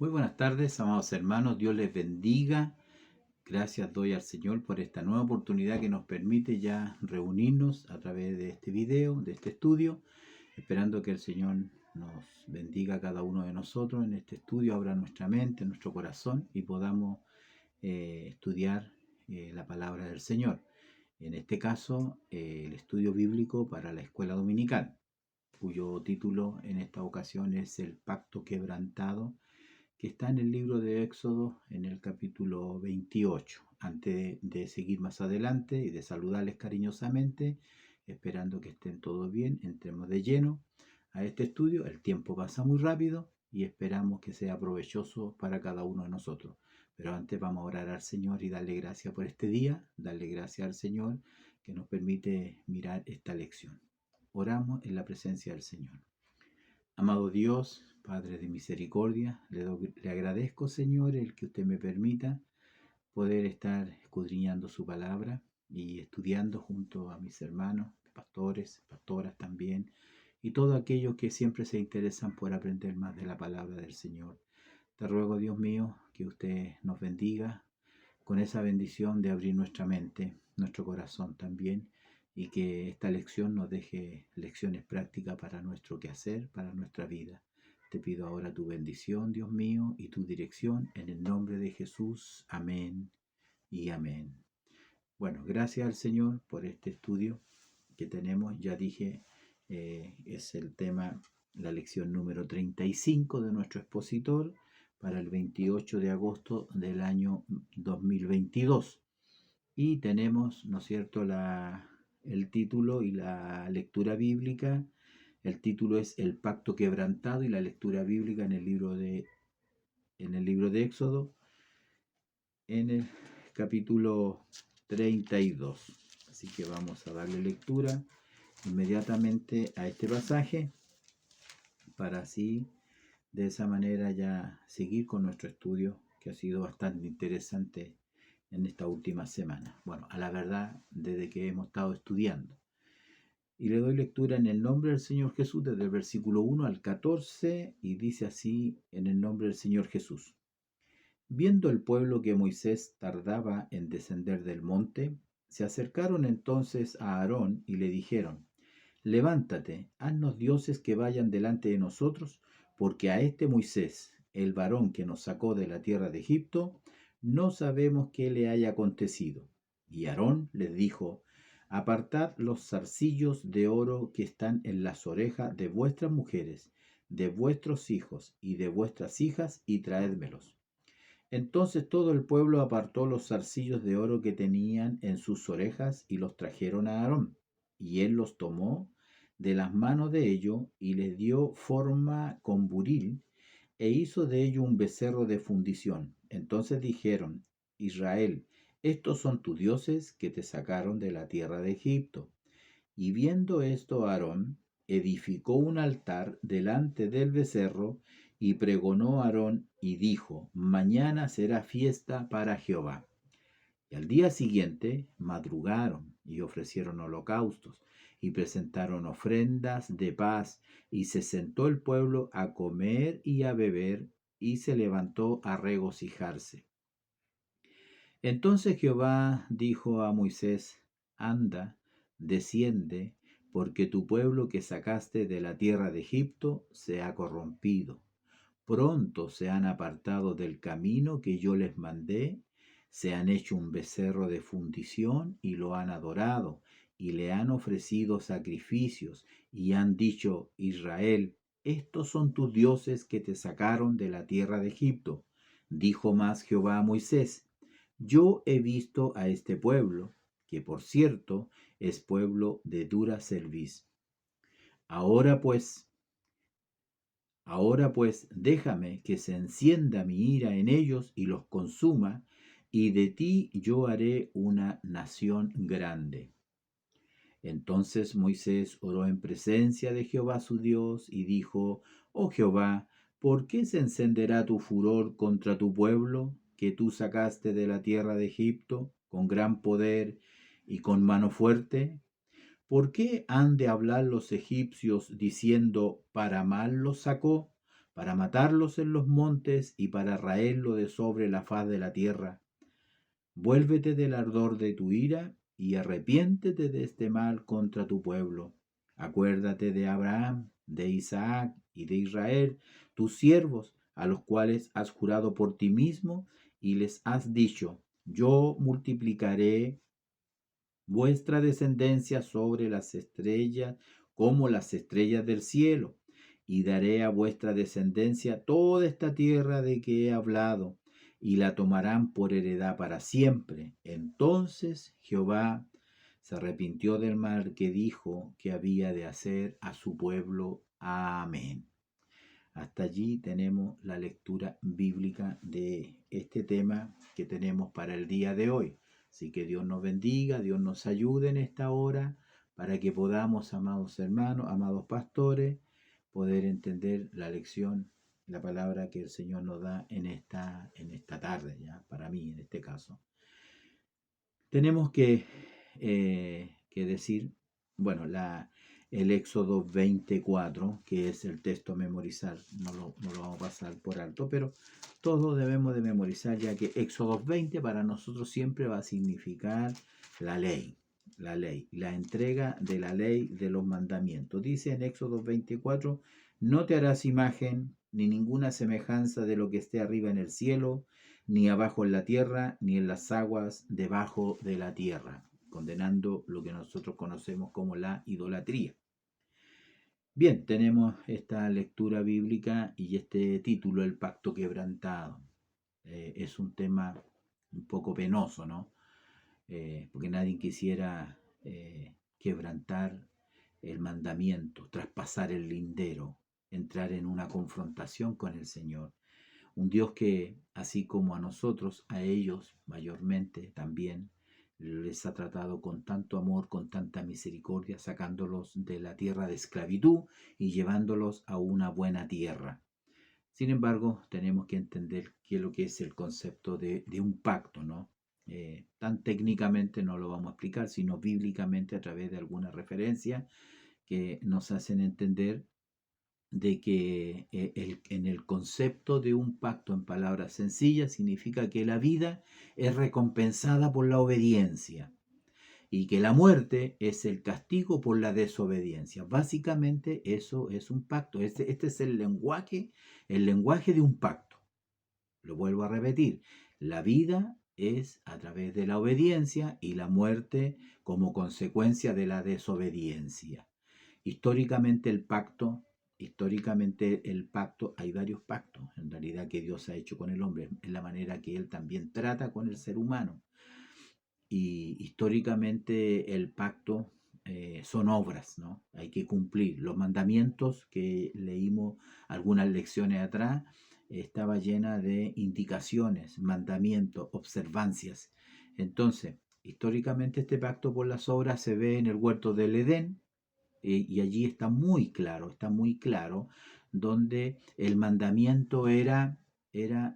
Muy buenas tardes, amados hermanos, Dios les bendiga. Gracias doy al Señor por esta nueva oportunidad que nos permite ya reunirnos a través de este video, de este estudio, esperando que el Señor nos bendiga a cada uno de nosotros en este estudio, abra nuestra mente, nuestro corazón y podamos estudiar la palabra del Señor. En este caso, el estudio bíblico para la escuela dominical, cuyo título en esta ocasión es El Pacto Quebrantado, que está en el libro de Éxodo en el capítulo 28. Antes de seguir más adelante y de saludarles cariñosamente, esperando que estén todos bien, entremos de lleno a este estudio. El tiempo pasa muy rápido y esperamos que sea provechoso para cada uno de nosotros. Pero antes vamos a orar al Señor y darle gracias por este día, darle gracias al Señor que nos permite mirar esta lección. Oramos en la presencia del Señor. Amado Dios, Padre de misericordia, le agradezco, Señor, el que usted me permita poder estar escudriñando su palabra y estudiando junto a mis hermanos, pastores, pastoras también, y todos aquellos que siempre se interesan por aprender más de la palabra del Señor. Te ruego, Dios mío, que usted nos bendiga con esa bendición de abrir nuestra mente, nuestro corazón también, y que esta lección nos deje lecciones prácticas para nuestro quehacer, para nuestra vida. Te pido ahora tu bendición, Dios mío, y tu dirección en el nombre de Jesús. Amén y amén. Bueno, gracias al Señor por este estudio que tenemos. Ya dije, es el tema, la lección número 35 de nuestro expositor para el 28 de agosto del año 2022. Y tenemos, ¿no es cierto?, el título y la lectura bíblica. El título es El Pacto Quebrantado y la lectura bíblica en el libro de Éxodo, en el capítulo 32. Así que vamos a darle lectura inmediatamente a este pasaje para así de esa manera ya seguir con nuestro estudio, que ha sido bastante interesante en esta última semana. Bueno, a la verdad, desde que hemos estado estudiando. Y le doy lectura en el nombre del Señor Jesús desde el versículo 1 al 14 y dice así: en el nombre del Señor Jesús. Viendo el pueblo que Moisés tardaba en descender del monte, se acercaron entonces a Aarón y le dijeron: Levántate, haznos dioses que vayan delante de nosotros, porque a este Moisés, el varón que nos sacó de la tierra de Egipto, no sabemos qué le haya acontecido. Y Aarón les dijo: Apartad los zarcillos de oro que están en las orejas de vuestras mujeres, de vuestros hijos y de vuestras hijas, y traédmelos. Entonces todo el pueblo apartó los zarcillos de oro que tenían en sus orejas y los trajeron a Aarón. Y él los tomó de las manos de ellos y les dio forma con buril e hizo de ello un becerro de fundición. Entonces dijeron: Israel, estos son tus dioses que te sacaron de la tierra de Egipto. Y viendo esto Aarón edificó un altar delante del becerro y pregonó Aarón y dijo: Mañana será fiesta para Jehová. Y al día siguiente madrugaron y ofrecieron holocaustos y presentaron ofrendas de paz, y se sentó el pueblo a comer y a beber, y se levantó a regocijarse. Entonces Jehová dijo a Moisés: Anda, desciende, porque tu pueblo que sacaste de la tierra de Egipto se ha corrompido. Pronto se han apartado del camino que yo les mandé, se han hecho un becerro de fundición y lo han adorado, y le han ofrecido sacrificios, y han dicho: Israel, estos son tus dioses que te sacaron de la tierra de Egipto. Dijo más Jehová a Moisés: Yo he visto a este pueblo, que por cierto es pueblo de dura cerviz. Ahora pues, déjame que se encienda mi ira en ellos y los consuma, y de ti yo haré una nación grande. Entonces Moisés oró en presencia de Jehová su Dios y dijo: Oh Jehová, ¿por qué se encenderá tu furor contra tu pueblo, que tú sacaste de la tierra de Egipto con gran poder y con mano fuerte? ¿Por qué han de hablar los egipcios diciendo: para mal los sacó, para matarlos en los montes y para raerlo de sobre la faz de la tierra. Vuélvete del ardor de tu ira y arrepiéntete de este mal contra tu pueblo. Acuérdate de Abraham, de Isaac y de Israel, tus siervos, a los cuales has jurado por ti mismo y les has dicho: yo multiplicaré vuestra descendencia sobre las estrellas, como las estrellas del cielo, y daré a vuestra descendencia toda esta tierra de que he hablado, y la tomarán por heredad para siempre. Entonces Jehová se arrepintió del mal que dijo que había de hacer a su pueblo. Amén. Hasta allí tenemos la lectura bíblica de este tema que tenemos para el día de hoy. Así que Dios nos bendiga, Dios nos ayude en esta hora para que podamos, amados hermanos, amados pastores, poder entender la lección, la palabra que el Señor nos da en esta tarde, ya para mí en este caso. Tenemos que decir, bueno, el Éxodo 24, que es el texto a memorizar, no lo vamos a pasar por alto, pero todos debemos de memorizar, ya que Éxodo 20 para nosotros siempre va a significar la ley, la entrega de la ley de los mandamientos. Dice en Éxodo 24, no te harás imagen ni ninguna semejanza de lo que esté arriba en el cielo, ni abajo en la tierra, ni en las aguas debajo de la tierra, condenando lo que nosotros conocemos como la idolatría. Bien, tenemos esta lectura bíblica y este título, el pacto quebrantado. Es un tema un poco penoso, ¿no? Porque nadie quisiera quebrantar el mandamiento, traspasar el lindero, entrar en una confrontación con el Señor. Un Dios que, así como a nosotros, a ellos mayormente también, les ha tratado con tanto amor, con tanta misericordia, sacándolos de la tierra de esclavitud y llevándolos a una buena tierra. Sin embargo, tenemos que entender qué es lo que es el concepto de un pacto, ¿no? Tan técnicamente no lo vamos a explicar, sino bíblicamente a través de alguna referencia que nos hacen entender de que en el concepto de un pacto, en palabras sencillas, significa que la vida es recompensada por la obediencia y que la muerte es el castigo por la desobediencia. Básicamente eso es un pacto. Este es el lenguaje de un pacto. Lo vuelvo a repetir. La vida es a través de la obediencia y la muerte como consecuencia de la desobediencia. Históricamente el pacto, hay varios pactos en realidad que Dios ha hecho con el hombre, es la manera que Él también trata con el ser humano. Y históricamente el pacto son obras, ¿no? Hay que cumplir. Los mandamientos que leímos algunas lecciones atrás, estaba llena de indicaciones, mandamientos, observancias. Entonces, históricamente este pacto por las obras se ve en el huerto del Edén, y allí está muy claro, donde el mandamiento era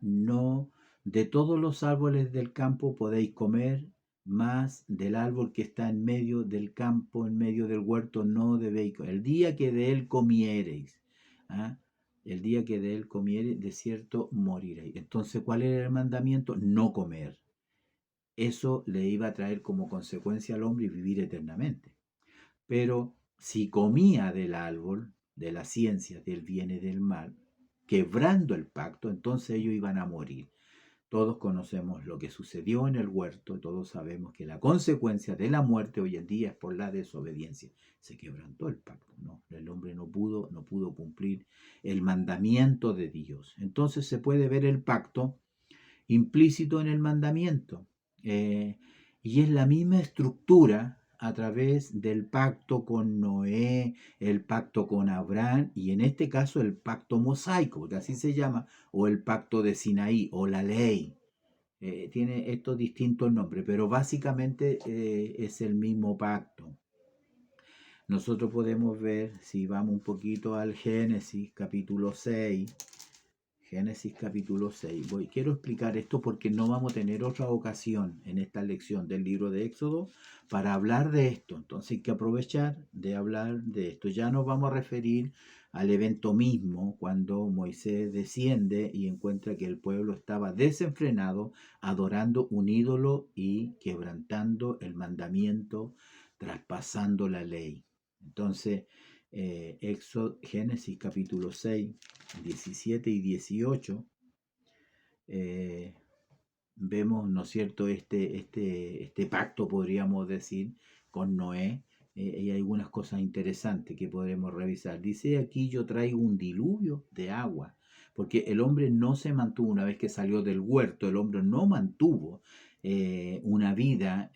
no, de todos los árboles del campo podéis comer, más del árbol que está en medio del campo, en medio del huerto, no debéis comer. El día que de él comiereis, ¿ah? El día que de él comiereis, de cierto moriréis. Entonces, ¿cuál era el mandamiento? No comer. Eso le iba a traer como consecuencia al hombre vivir eternamente. Pero si comía del árbol de la ciencia del bien y del mal, quebrando el pacto, entonces ellos iban a morir. Todos conocemos lo que sucedió en el huerto, todos sabemos que la consecuencia de la muerte hoy en día es por la desobediencia. Se quebrantó el pacto, ¿no? El hombre no pudo cumplir el mandamiento de Dios. Entonces se puede ver el pacto implícito en el mandamiento. Y es la misma estructura a través del pacto con Noé, el pacto con Abraham y en este caso el pacto mosaico, porque así se llama, o el pacto de Sinaí, o la ley. Tiene estos distintos nombres, pero básicamente es el mismo pacto. Nosotros podemos ver, si vamos un poquito al Génesis, capítulo 6, Génesis capítulo 6. Quiero explicar esto porque no vamos a tener otra ocasión en esta lección del libro de Éxodo para hablar de esto. Entonces hay que aprovechar de hablar de esto. Ya nos vamos a referir al evento mismo cuando Moisés desciende y encuentra que el pueblo estaba desenfrenado, adorando un ídolo y quebrantando el mandamiento, traspasando la ley. Entonces, Génesis capítulo 6, 17 y 18, vemos, ¿no es cierto?, este pacto, podríamos decir, con Noé, y hay algunas cosas interesantes que podremos revisar. Dice aquí: yo traigo un diluvio de agua, porque el hombre no se mantuvo una vez que salió del huerto, el hombre no mantuvo una vida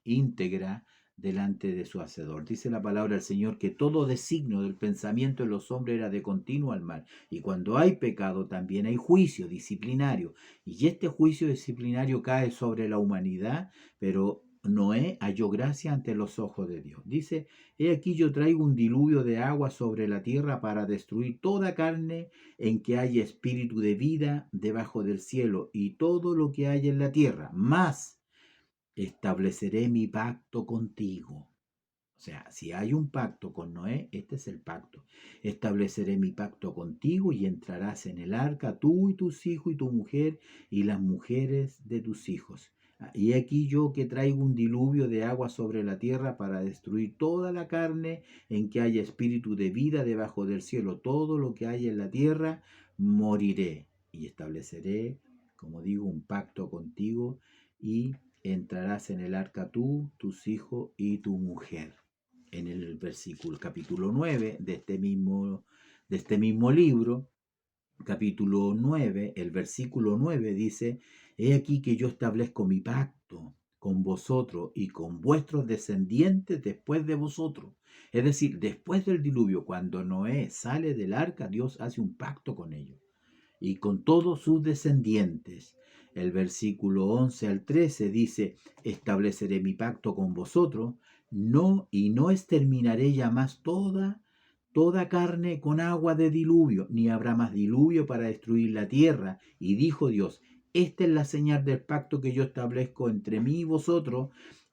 íntegra delante de su hacedor. Dice la palabra del Señor que todo designio del pensamiento de los hombres era de continuo al mal. Y cuando hay pecado también hay juicio disciplinario. Y este juicio disciplinario cae sobre la humanidad, pero Noé halló gracia ante los ojos de Dios. Dice: he aquí yo traigo un diluvio de agua sobre la tierra para destruir toda carne en que haya espíritu de vida debajo del cielo y todo lo que haya en la tierra. Mas estableceré mi pacto contigo. O sea, si hay un pacto con Noé, este es el pacto. Estableceré mi pacto contigo y entrarás en el arca, tú y tus hijos y tu mujer y las mujeres de tus hijos. Y aquí yo que traigo un diluvio de agua sobre la tierra para destruir toda la carne en que haya espíritu de vida debajo del cielo. Todo lo que haya en la tierra moriré. Y estableceré, como digo, un pacto contigo y entrarás en el arca tú, tus hijos y tu mujer. En el versículo capítulo 9 de este mismo libro, capítulo 9, el versículo 9 dice: he aquí que yo establezco mi pacto con vosotros y con vuestros descendientes después de vosotros. Es decir, después del diluvio, cuando Noé sale del arca, Dios hace un pacto con ellos y con todos sus descendientes. El versículo 11 al 13 dice: estableceré mi pacto con vosotros, y no exterminaré ya más toda carne con agua de diluvio, ni habrá más diluvio para destruir la tierra. Y dijo Dios: esta es la señal del pacto que yo establezco entre mí y vosotros,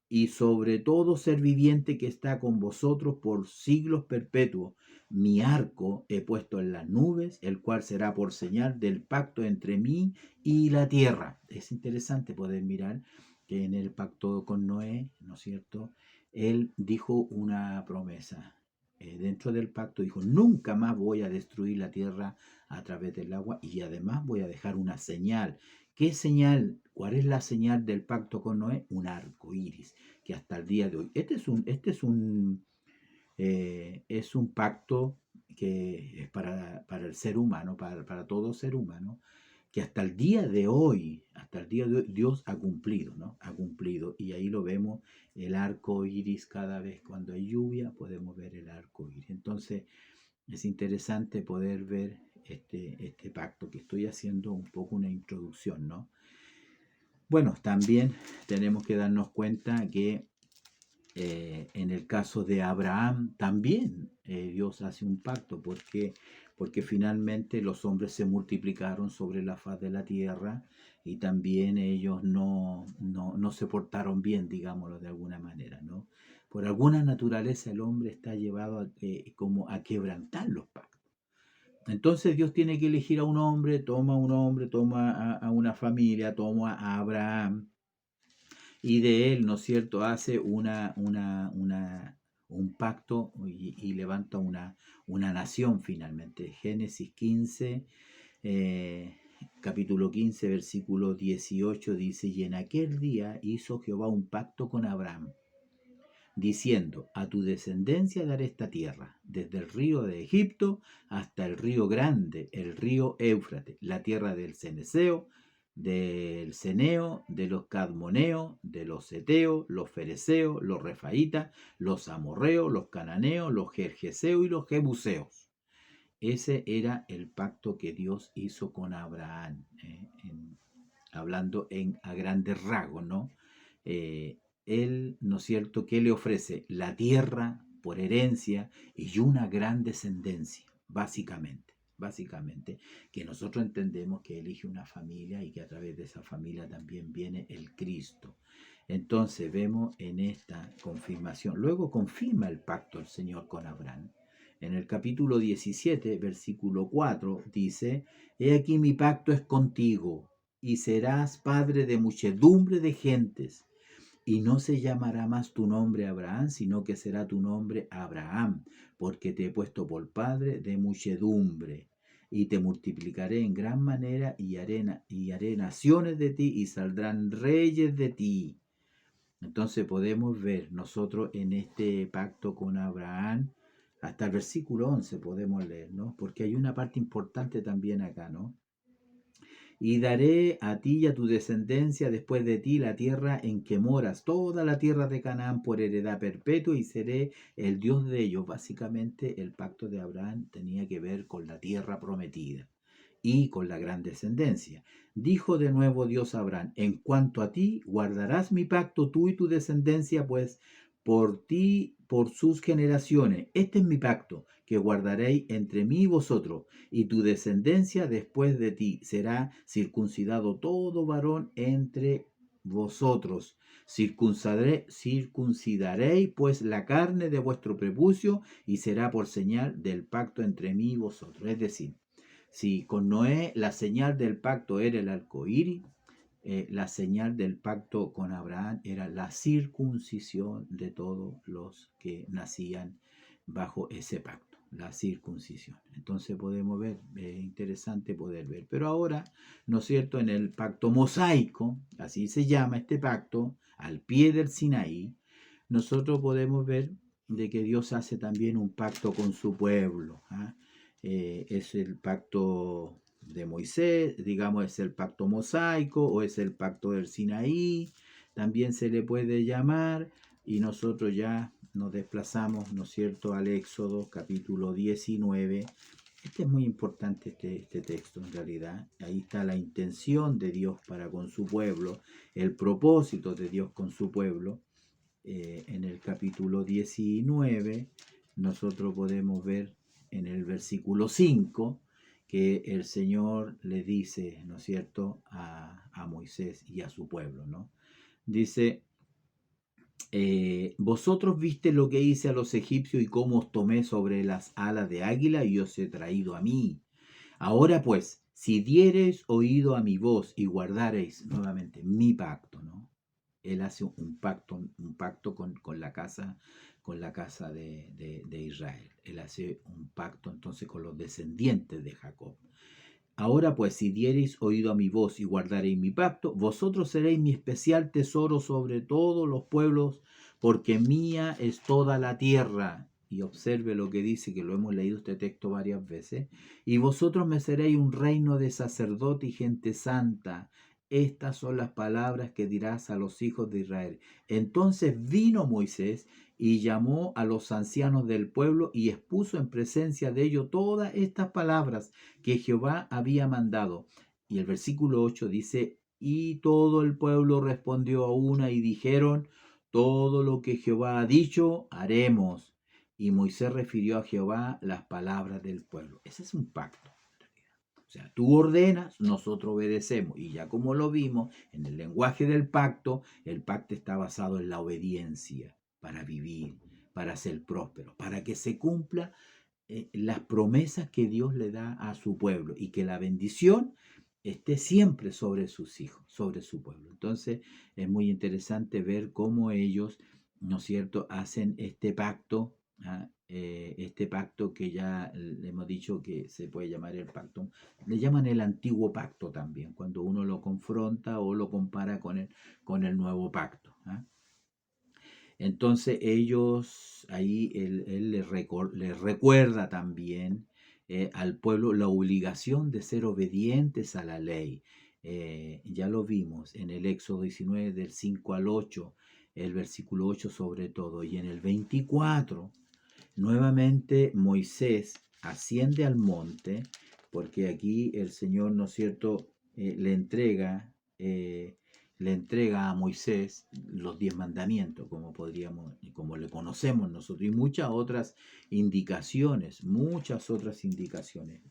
y sobre todo ser viviente que está con vosotros por siglos perpetuos. Mi arco he puesto en las nubes, el cual será por señal del pacto entre mí y la tierra. Es interesante poder mirar que en el pacto con Noé, ¿no es cierto?, él dijo una promesa. Dentro del pacto dijo: nunca más voy a destruir la tierra a través del agua, y además voy a dejar una señal. ¿Qué señal? ¿Cuál es la señal del pacto con Noé? Un arco iris, que hasta el día de hoy, es un pacto que es para el ser humano, para todo ser humano, que hasta el día de hoy, Dios ha cumplido, ¿no? Ha cumplido. Y ahí lo vemos, el arco iris, cada vez cuando hay lluvia, podemos ver el arco iris. Entonces, es interesante poder ver este pacto, que estoy haciendo un poco una introducción, ¿no? Bueno, también tenemos que darnos cuenta que en el caso de Abraham también Dios hace un pacto, porque finalmente los hombres se multiplicaron sobre la faz de la tierra y también ellos no se portaron bien, digámoslo de alguna manera, ¿no? Por alguna naturaleza el hombre está llevado como a quebrantar los pactos. Entonces Dios tiene que elegir a un hombre, toma a una familia, toma a Abraham, y de él, ¿no es cierto?, hace un pacto y levanta una nación finalmente. Génesis 15, capítulo 15, versículo 18 dice: y en aquel día hizo Jehová un pacto con Abraham, diciendo: a tu descendencia daré esta tierra, desde el río de Egipto hasta el río grande, el río Éufrates, la tierra del Ceneseo, del Ceneo, de los Cadmoneos, de los Eteos, los Fereceos, los Refaítas, los Amorreos, los Cananeos, los Gergeseos y los Jebuseos. Ese era el pacto que Dios hizo con Abraham, hablando a grandes rasgos, ¿no? Él, ¿no es cierto?, que le ofrece la tierra por herencia y una gran descendencia, básicamente. básicamente, que nosotros entendemos que elige una familia y que a través de esa familia también viene el Cristo. Entonces vemos en esta confirmación, luego confirma el pacto el Señor con Abraham. En el capítulo 17, versículo 4, dice, he aquí mi pacto es contigo, y serás padre de muchedumbre de gentes, y no se llamará más tu nombre Abraham, sino que será tu nombre Abraham, porque te he puesto por padre de muchedumbre, y te multiplicaré en gran manera, y haré naciones de ti, y saldrán reyes de ti. Entonces podemos ver nosotros en este pacto con Abraham, hasta el versículo 11 podemos leer, ¿no? Porque hay una parte importante también acá, ¿no? Y daré a ti y a tu descendencia después de ti la tierra en que moras, toda la tierra de Canaán por heredad perpetua, y seré el Dios de ellos. Básicamente el pacto de Abraham tenía que ver con la tierra prometida y con la gran descendencia. Dijo de nuevo Dios a Abraham, en cuanto a ti, guardarás mi pacto tú y tu descendencia, pues por ti, por sus generaciones. Este es mi pacto, que guardaréis entre mí y vosotros, y tu descendencia después de ti. Será circuncidado todo varón entre vosotros. Circuncidaréis pues la carne de vuestro prepucio, y será por señal del pacto entre mí y vosotros. Es decir, si con Noé la señal del pacto era el arco iris, la señal del pacto con Abraham era la circuncisión de todos los que nacían bajo ese pacto, la circuncisión. Entonces podemos ver, es interesante poder ver. Pero ahora, ¿no es cierto?, en el pacto mosaico, así se llama este pacto, al pie del Sinaí, nosotros podemos ver de que Dios hace también un pacto con su pueblo. Es el pacto de Moisés, digamos, es el pacto mosaico o es el pacto del Sinaí, también se le puede llamar, y nosotros ya nos desplazamos, ¿no es cierto?, al Éxodo capítulo 19. Este es muy importante, este texto en realidad. Ahí está la intención de Dios para con su pueblo, el propósito de Dios con su pueblo. En el capítulo 19 nosotros podemos ver en el versículo 5 que el Señor le dice, ¿no es cierto?, a Moisés y a su pueblo, ¿no? Dice, vosotros viste lo que hice a los egipcios y cómo os tomé sobre las alas de águila y os he traído a mí. Ahora pues, si diereis oído a mi voz y guardareis nuevamente mi pacto, ¿no? Él hace un pacto con la casa de Israel. Él hace un pacto entonces con los descendientes de Jacob. Ahora pues, si diereis oído a mi voz y guardaréis mi pacto, vosotros seréis mi especial tesoro sobre todos los pueblos, porque mía es toda la tierra. Y observe lo que dice, que lo hemos leído este texto varias veces. Y vosotros me seréis un reino de sacerdote y gente santa. Estas son las palabras que dirás a los hijos de Israel. Entonces vino Moisés y llamó a los ancianos del pueblo y expuso en presencia de ellos todas estas palabras que Jehová había mandado. Y el versículo 8 dice, y todo el pueblo respondió a una y dijeron, todo lo que Jehová ha dicho, haremos. Y Moisés refirió a Jehová las palabras del pueblo. Ese es un pacto. O sea, tú ordenas, nosotros obedecemos. Y ya como lo vimos en el lenguaje del pacto, el pacto está basado en la obediencia para vivir, para ser próspero, para que se cumpla las promesas que Dios le da a su pueblo y que la bendición esté siempre sobre sus hijos, sobre su pueblo. Entonces es muy interesante ver cómo ellos, ¿no es cierto?, hacen este pacto. Este pacto que ya le hemos dicho que se puede llamar el pacto, le llaman el antiguo pacto también, cuando uno lo confronta o lo compara con el nuevo pacto. Entonces ellos, ahí él les recuerda también al pueblo la obligación de ser obedientes a la ley. Ya lo vimos en el Éxodo 19 del 5 al 8, el versículo 8 sobre todo, y en el 24, nuevamente Moisés asciende al monte, porque aquí el Señor, ¿no es cierto?, le entrega le entrega a Moisés los 10 mandamientos, como le conocemos nosotros, y muchas otras indicaciones,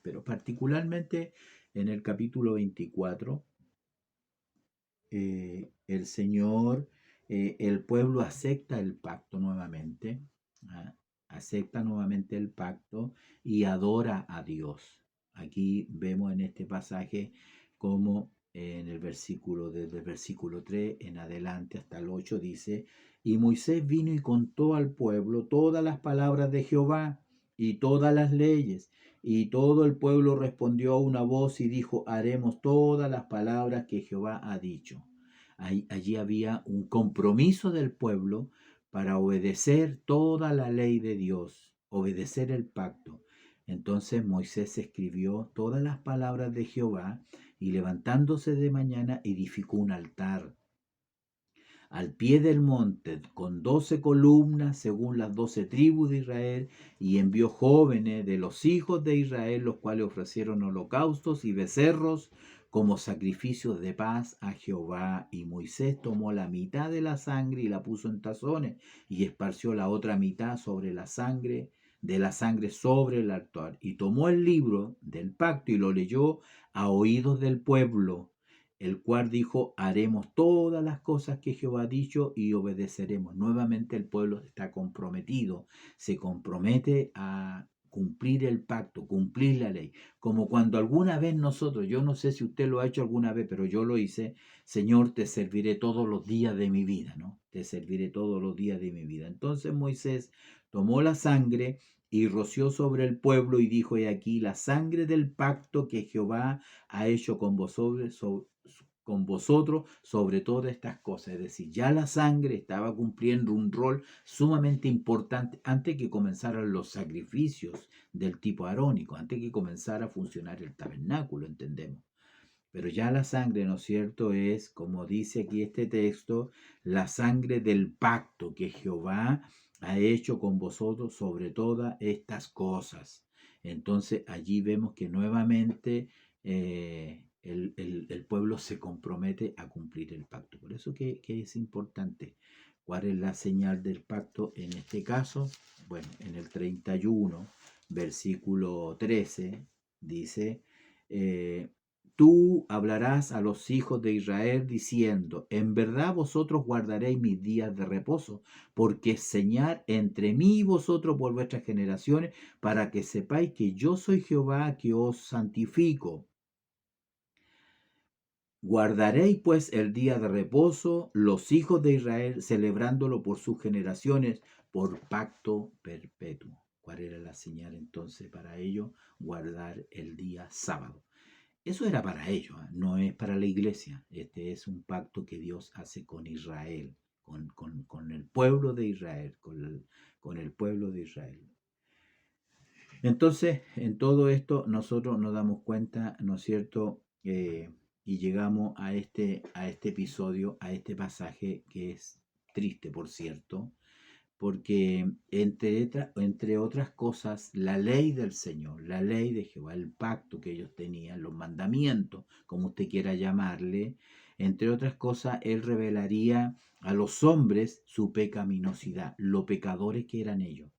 pero particularmente en el capítulo 24, el Señor, el pueblo acepta el pacto nuevamente, ¿ah? Acepta nuevamente el pacto y adora a Dios. Aquí vemos en este pasaje como en el versículo, desde el versículo 3 en adelante hasta el 8 dice, y Moisés vino y contó al pueblo todas las palabras de Jehová y todas las leyes. Y todo el pueblo respondió a una voz y dijo, haremos todas las palabras que Jehová ha dicho. Allí había un compromiso del pueblo para obedecer toda la ley de Dios, obedecer el pacto. Entonces Moisés escribió todas las palabras de Jehová y levantándose de mañana edificó un altar al pie del monte con 12 columnas según las 12 tribus de Israel y envió jóvenes de los hijos de Israel, los cuales ofrecieron holocaustos y becerros como sacrificios de paz a Jehová. Y Moisés tomó la mitad de la sangre y la puso en tazones y esparció la otra mitad sobre la sangre sobre el altar. Y tomó el libro del pacto y lo leyó a oídos del pueblo, el cual dijo, haremos todas las cosas que Jehová ha dicho y obedeceremos. Nuevamente el pueblo está comprometido, se compromete a cumplir el pacto, cumplir la ley. Como cuando alguna vez nosotros, yo no sé si usted lo ha hecho alguna vez, pero yo lo hice, Señor, te serviré todos los días de mi vida, ¿no? Te serviré todos los días de mi vida. Entonces Moisés tomó la sangre y roció sobre el pueblo y dijo, he aquí la sangre del pacto que Jehová ha hecho con vosotros sobre todas estas cosas. Es decir, ya la sangre estaba cumpliendo un rol sumamente importante antes que comenzaran los sacrificios del tipo arónico, antes que comenzara a funcionar el tabernáculo, entendemos. Pero ya la sangre, ¿no es cierto?, es, como dice aquí este texto, la sangre del pacto que Jehová ha hecho con vosotros sobre todas estas cosas. Entonces allí vemos que nuevamente el pueblo se compromete a cumplir el pacto. Por eso que es importante. ¿Cuál es la señal del pacto en este caso? Bueno, en el 31, versículo 13, dice, tú hablarás a los hijos de Israel diciendo, en verdad vosotros guardaréis mis días de reposo, porque es señal entre mí y vosotros por vuestras generaciones, para que sepáis que yo soy Jehová que os santifico. Guardaréis pues el día de reposo, los hijos de Israel, celebrándolo por sus generaciones, por pacto perpetuo. ¿Cuál era la señal entonces para ellos? Guardar el día sábado. Eso era para ellos, no es para la iglesia. Este es un pacto que Dios hace con Israel, con el pueblo de Israel, con el pueblo de Israel. Entonces, en todo esto nosotros nos damos cuenta, ¿no es cierto?, y llegamos a este episodio, a este pasaje que es triste, por cierto, porque entre otras cosas, la ley del Señor, la ley de Jehová, el pacto que ellos tenían, los mandamientos, como usted quiera llamarle, entre otras cosas, Él revelaría a los hombres su pecaminosidad, lo pecadores que eran ellos,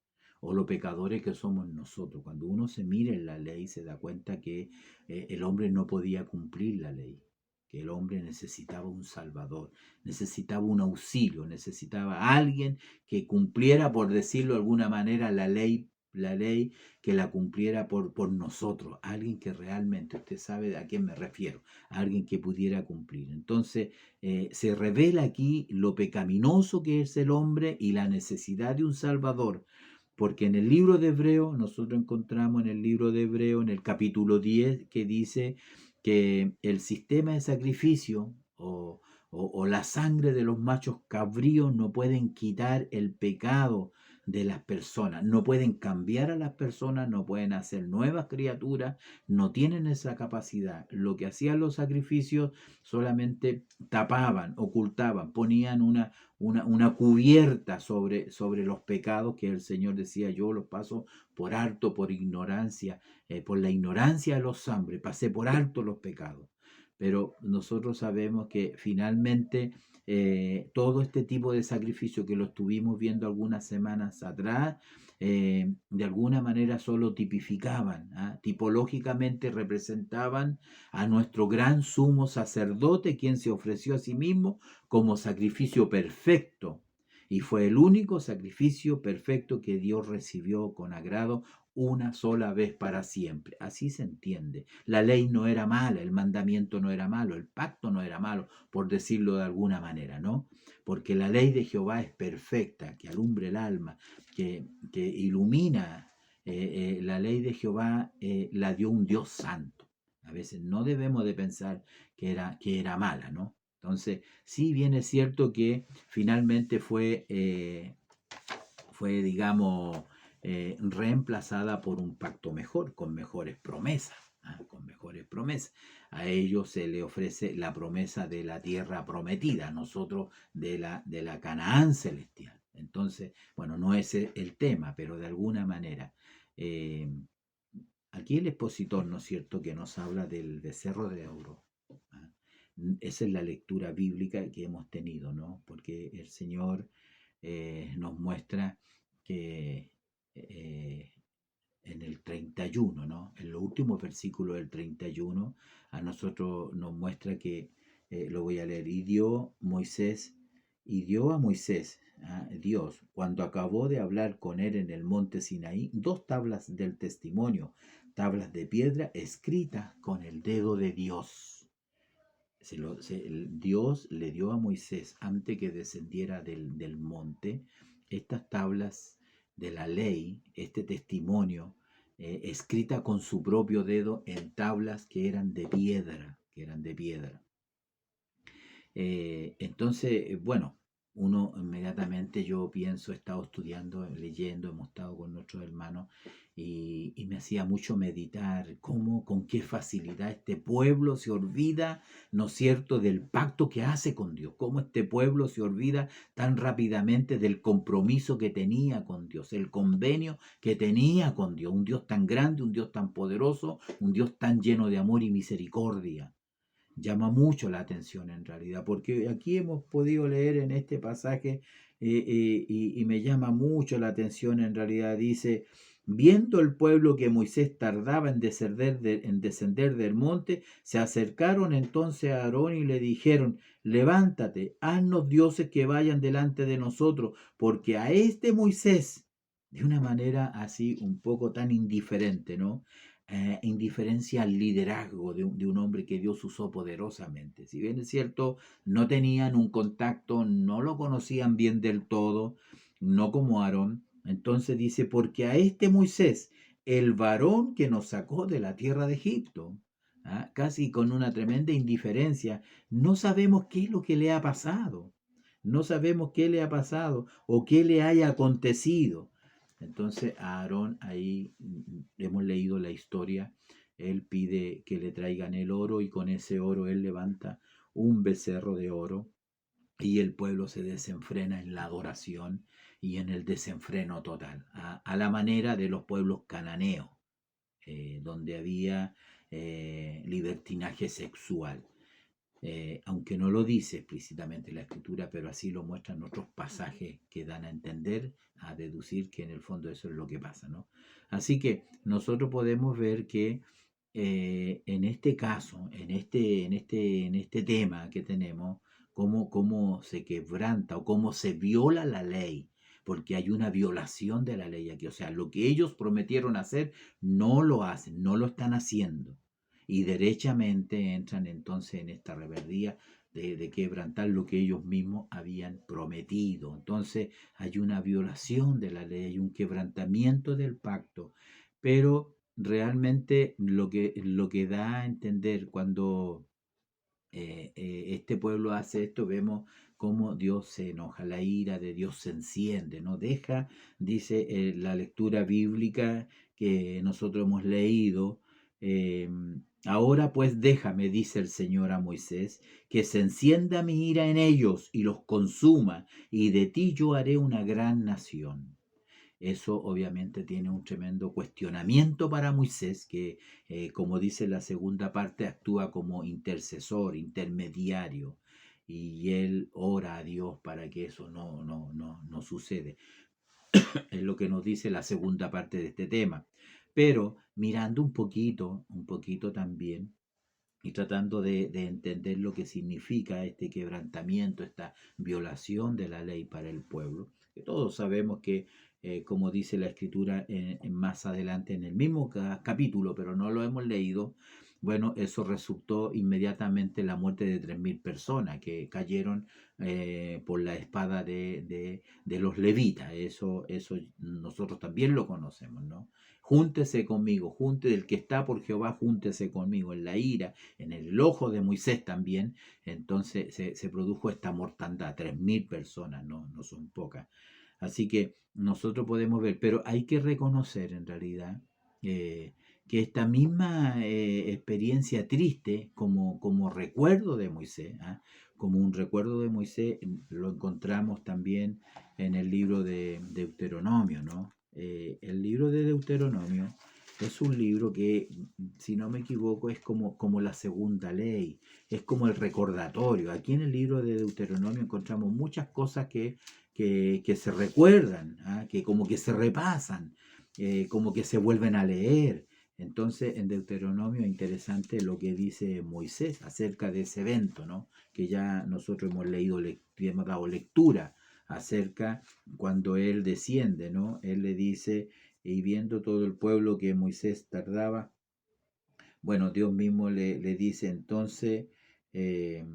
o los pecadores que somos nosotros. Cuando uno se mira en la ley, se da cuenta que el hombre no podía cumplir la ley, que el hombre necesitaba un salvador, necesitaba un auxilio, necesitaba a alguien que cumpliera, por decirlo de alguna manera, la ley que la cumpliera por nosotros, alguien que realmente, usted sabe a quién me refiero, alguien que pudiera cumplir. Entonces se revela aquí lo pecaminoso que es el hombre y la necesidad de un salvador. Porque en el libro de Hebreo, nosotros encontramos en el libro de Hebreo, en el capítulo 10, que dice que el sistema de sacrificio o la sangre de los machos cabríos no pueden quitar el pecado de las personas, no pueden cambiar a las personas, no pueden hacer nuevas criaturas, no tienen esa capacidad. Lo que hacían los sacrificios solamente tapaban, ocultaban, ponían una cubierta sobre los pecados que el Señor decía, yo los paso por alto, por ignorancia, por la ignorancia de los hombres, pasé por alto los pecados. pero nosotros sabemos que finalmente todo este tipo de sacrificio que lo estuvimos viendo algunas semanas atrás, de alguna manera solo tipificaban, tipológicamente representaban a nuestro gran sumo sacerdote, quien se ofreció a sí mismo como sacrificio perfecto. Y fue el único sacrificio perfecto que Dios recibió con agrado una sola vez para siempre. Así se entiende. La ley no era mala, el mandamiento no era malo, el pacto no era malo, por decirlo de alguna manera, ¿no? Porque la ley de Jehová es perfecta, que alumbra el alma, que ilumina. La ley de Jehová la dio un Dios santo. A veces no debemos de pensar que era mala, ¿no? Entonces, sí bien es cierto que finalmente fue digamos, reemplazada por un pacto mejor, con mejores promesas. Con mejores promesas. A ellos se le ofrece la promesa de la tierra prometida, a nosotros de la Canaán celestial. Entonces, bueno, no es el tema, pero de alguna manera, eh, aquí el expositor, ¿no es cierto?, que nos habla del becerro de oro. ¿Ah? Esa es la lectura bíblica que hemos tenido, ¿no? Porque el Señor nos muestra que en el 31, ¿no? En los últimos versículos del 31, a nosotros nos muestra que, lo voy a leer, y dio a Moisés, Dios, cuando acabó de hablar con él en el monte Sinaí, 2 tablas del testimonio, tablas de piedra escritas con el dedo de Dios. Dios le dio a Moisés, antes que descendiera del monte, estas tablas de la ley, este testimonio, escrita con su propio dedo en tablas que eran de piedra. Entonces, bueno, uno inmediatamente, yo pienso, he estado estudiando, leyendo, hemos estado con nuestros hermanos y me hacía mucho meditar con qué facilidad este pueblo se olvida, ¿no es cierto?, del pacto que hace con Dios, cómo este pueblo se olvida tan rápidamente del compromiso que tenía con Dios, el convenio que tenía con Dios, un Dios tan grande, un Dios tan poderoso, un Dios tan lleno de amor y misericordia. Llama mucho la atención en realidad, porque aquí hemos podido leer en este pasaje y me llama mucho la atención en realidad. Dice, viendo el pueblo que Moisés tardaba en descender del monte, se acercaron entonces a Aarón y le dijeron, levántate, haznos dioses que vayan delante de nosotros, porque a este Moisés, de una manera así un poco tan indiferente, ¿no?, indiferencia al liderazgo de un hombre que Dios usó poderosamente. Si bien es cierto, no tenían un contacto, no lo conocían bien del todo, no como Aarón. Entonces dice, porque a este Moisés, el varón que nos sacó de la tierra de Egipto, casi con una tremenda indiferencia, no sabemos qué es lo que le ha pasado. No sabemos qué le ha pasado o qué le haya acontecido. Entonces a Aarón, ahí hemos leído la historia, él pide que le traigan el oro y con ese oro él levanta un becerro de oro y el pueblo se desenfrena en la adoración y en el desenfreno total, a la manera de los pueblos cananeos, donde había libertinaje sexual. Aunque no lo dice explícitamente la escritura, pero así lo muestran otros pasajes que dan a entender, a deducir que en el fondo eso es lo que pasa, ¿no? Así que nosotros podemos ver que en este caso, en este tema que tenemos, cómo se quebranta o cómo se viola la ley, porque hay una violación de la ley aquí, o sea, lo que ellos prometieron hacer, no lo hacen, no lo están haciendo y derechamente entran entonces en esta rebeldía de quebrantar lo que ellos mismos habían prometido. Entonces hay una violación de la ley, hay un quebrantamiento del pacto, pero realmente lo que da a entender cuando este pueblo hace esto, vemos cómo Dios se enoja, la ira de Dios se enciende, no deja, dice la lectura bíblica que nosotros hemos leído, eh, ahora pues déjame, dice el Señor a Moisés, que se encienda mi ira en ellos y los consuma, y de ti yo haré una gran nación. Eso obviamente tiene un tremendo cuestionamiento para Moisés, que como dice la segunda parte, actúa como intercesor, intermediario, y él ora a Dios para que eso no sucede. Es lo que nos dice la segunda parte de este tema. Pero mirando un poquito también, y tratando de entender lo que significa este quebrantamiento, esta violación de la ley para el pueblo, que todos sabemos que, como dice la escritura más adelante en el mismo capítulo, pero no lo hemos leído, bueno, eso resultó inmediatamente en la muerte de 3.000 personas que cayeron por la espada de los levitas. Eso nosotros también lo conocemos, ¿no? Júntese conmigo, el que está por Jehová, júntese conmigo en la ira, en el enojo de Moisés también. Entonces se produjo esta mortandad, 3.000 personas, no son pocas. Así que nosotros podemos ver, pero hay que reconocer en realidad que esta misma experiencia triste como recuerdo de Moisés, como un recuerdo de Moisés, lo encontramos también en el libro de Deuteronomio, ¿no? El libro de Deuteronomio es un libro que, si no me equivoco, es como la segunda ley, es como el recordatorio. Aquí en el libro de Deuteronomio encontramos muchas cosas que se recuerdan, que como que se repasan, como que se vuelven a leer. Entonces, en Deuteronomio es interesante lo que dice Moisés acerca de ese evento, ¿no? Que ya nosotros hemos leído, hemos dado lectura acerca cuando él desciende, ¿no? Él le dice, y viendo todo el pueblo que Moisés tardaba, bueno, Dios mismo le dice entonces, eh,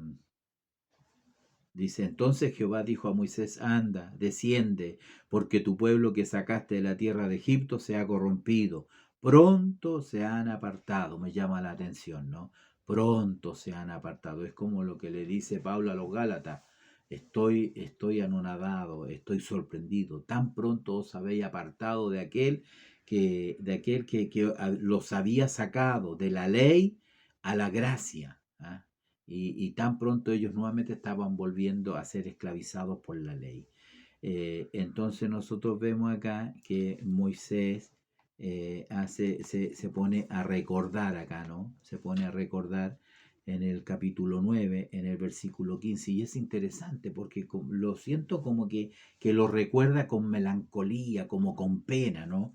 dice, entonces Jehová dijo a Moisés, anda, desciende, porque tu pueblo que sacaste de la tierra de Egipto se ha corrompido. Pronto se han apartado, me llama la atención, ¿no? Pronto se han apartado. Es como lo que le dice Pablo a los Gálatas. Estoy anonadado, estoy sorprendido. Tan pronto os habéis apartado de aquel que los había sacado de la ley a la gracia. Y tan pronto ellos nuevamente estaban volviendo a ser esclavizados por la ley. Entonces nosotros vemos acá que Moisés se pone a recordar acá, ¿no? Se pone a recordar en el capítulo 9, en el versículo 15, y es interesante porque lo siento como que lo recuerda con melancolía, como con pena, ¿no?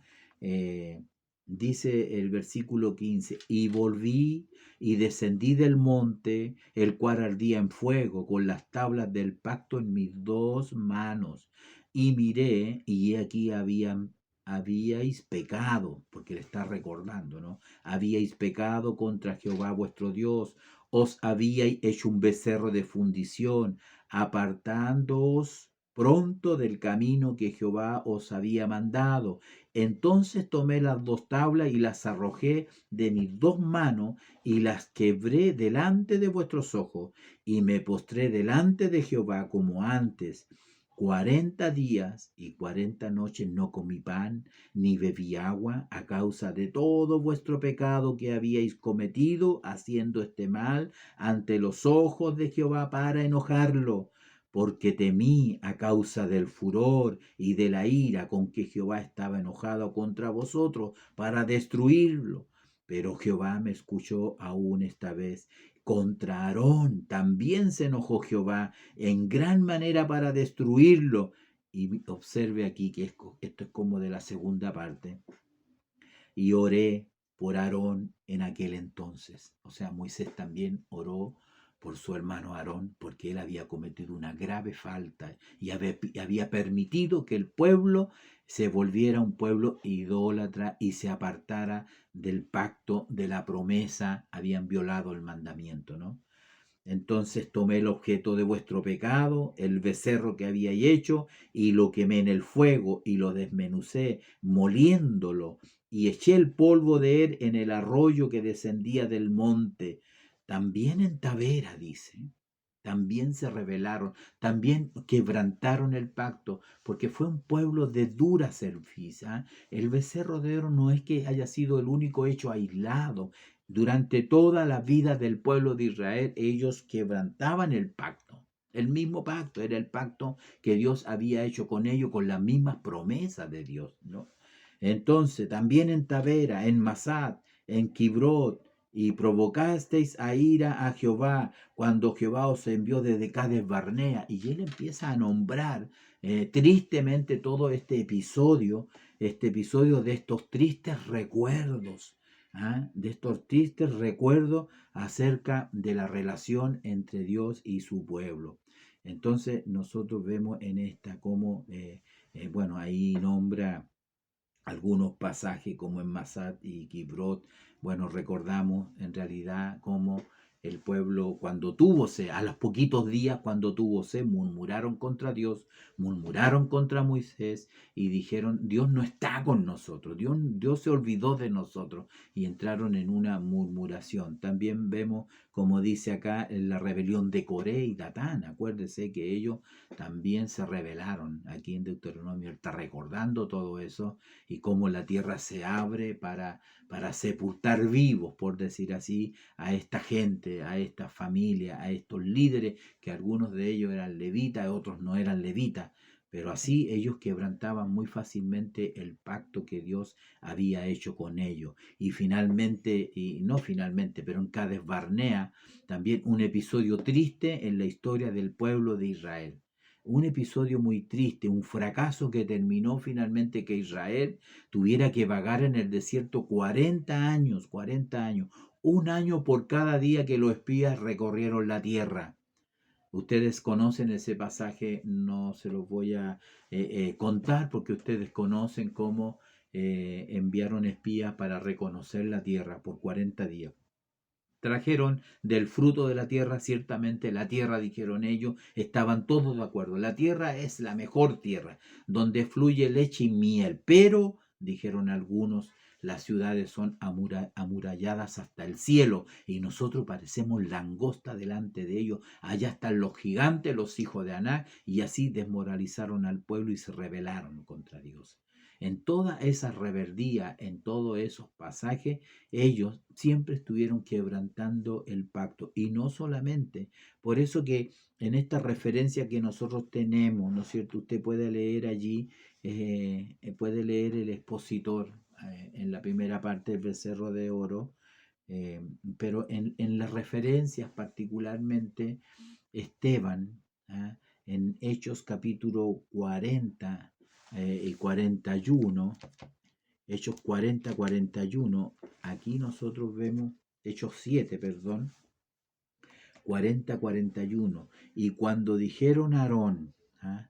Dice el versículo 15, y volví y descendí del monte, el cual ardía en fuego, con las tablas del pacto en mis 2 manos, y miré, y aquí habíais pecado, porque le está recordando, ¿no? Habíais pecado contra Jehová vuestro Dios, os habíais hecho un becerro de fundición, apartándoos pronto del camino que Jehová os había mandado. Entonces tomé las 2 tablas y las arrojé de mis 2 manos y las quebré delante de vuestros ojos, y me postré delante de Jehová como antes. 40 días y 40 noches no comí pan, ni bebí agua, a causa de todo vuestro pecado que habíais cometido, haciendo este mal ante los ojos de Jehová para enojarlo, porque temí a causa del furor y de la ira con que Jehová estaba enojado contra vosotros para destruirlo. Pero Jehová me escuchó aún esta vez. Contra Aarón también se enojó Jehová en gran manera para destruirlo. Y observe aquí que esto es como de la segunda parte. Y oré por Aarón en aquel entonces. O sea, Moisés también oró por su hermano Aarón, porque él había cometido una grave falta y había permitido que el pueblo se volviera un pueblo idólatra y se apartara del pacto, de la promesa, habían violado el mandamiento, ¿no? Entonces tomé el objeto de vuestro pecado, el becerro que habíais hecho, y lo quemé en el fuego, y lo desmenucé, moliéndolo, y eché el polvo de él en el arroyo que descendía del monte. También en Tavera, dice, también se rebelaron, también quebrantaron el pacto, porque fue un pueblo de dura cerviz. El becerro de oro no es que haya sido el único hecho aislado. Durante toda la vida del pueblo de Israel, ellos quebrantaban el pacto. El mismo pacto, era el pacto que Dios había hecho con ellos, con las mismas promesas de Dios, ¿no? Entonces, también en Tavera, en Masad, en Kibrot, y provocasteis a ira a Jehová cuando Jehová os envió desde Cades Barnea. Y él empieza a nombrar tristemente todo este episodio de estos tristes recuerdos, ¿ah? De estos tristes recuerdos acerca de la relación entre Dios y su pueblo. Entonces nosotros vemos en esta como, bueno, ahí nombra algunos pasajes como en Masat y Kibrot. Bueno, recordamos en realidad cómo el pueblo cuando tuvo sed, a los poquitos días cuando tuvo sed, murmuraron contra Dios, murmuraron contra Moisés y dijeron, Dios no está con nosotros, Dios se olvidó de nosotros y entraron en una murmuración. También vemos, como dice acá, la rebelión de Coré y Datán. Acuérdese que ellos también se rebelaron. Aquí en Deuteronomio está recordando todo eso y cómo la tierra se abre para sepultar vivos, por decir así, a esta gente, a esta familia, a estos líderes, que algunos de ellos eran levitas, otros no eran levitas, pero así ellos quebrantaban muy fácilmente el pacto que Dios había hecho con ellos. Y finalmente, y no finalmente, pero en Cades Barnea, también un episodio triste en la historia del pueblo de Israel. Un episodio muy triste, un fracaso que terminó finalmente que Israel tuviera que vagar en el desierto 40 años, un año por cada día que los espías recorrieron la tierra. Ustedes conocen ese pasaje, no se los voy a contar porque ustedes conocen cómo enviaron espías para reconocer la tierra por 40 días. Trajeron del fruto de la tierra, ciertamente la tierra, dijeron ellos, estaban todos de acuerdo. La tierra es la mejor tierra, donde fluye leche y miel, pero, dijeron algunos, las ciudades son amuralladas hasta el cielo y nosotros parecemos langosta delante de ellos. Allá están los gigantes, los hijos de Aná, y así desmoralizaron al pueblo y se rebelaron contra Dios. En toda esa rebeldía, en todos esos pasajes, ellos siempre estuvieron quebrantando el pacto. Y no solamente, por eso que en esta referencia que nosotros tenemos, ¿no es cierto? Usted puede leer allí, puede leer el expositor en la primera parte del becerro de oro, pero en las referencias particularmente, Esteban, ¿ah? En Hechos capítulo 40 y 41, Hechos 40, 41, aquí nosotros vemos, Hechos 7, perdón, 40, 41, y cuando dijeron a Aarón, ¿ah?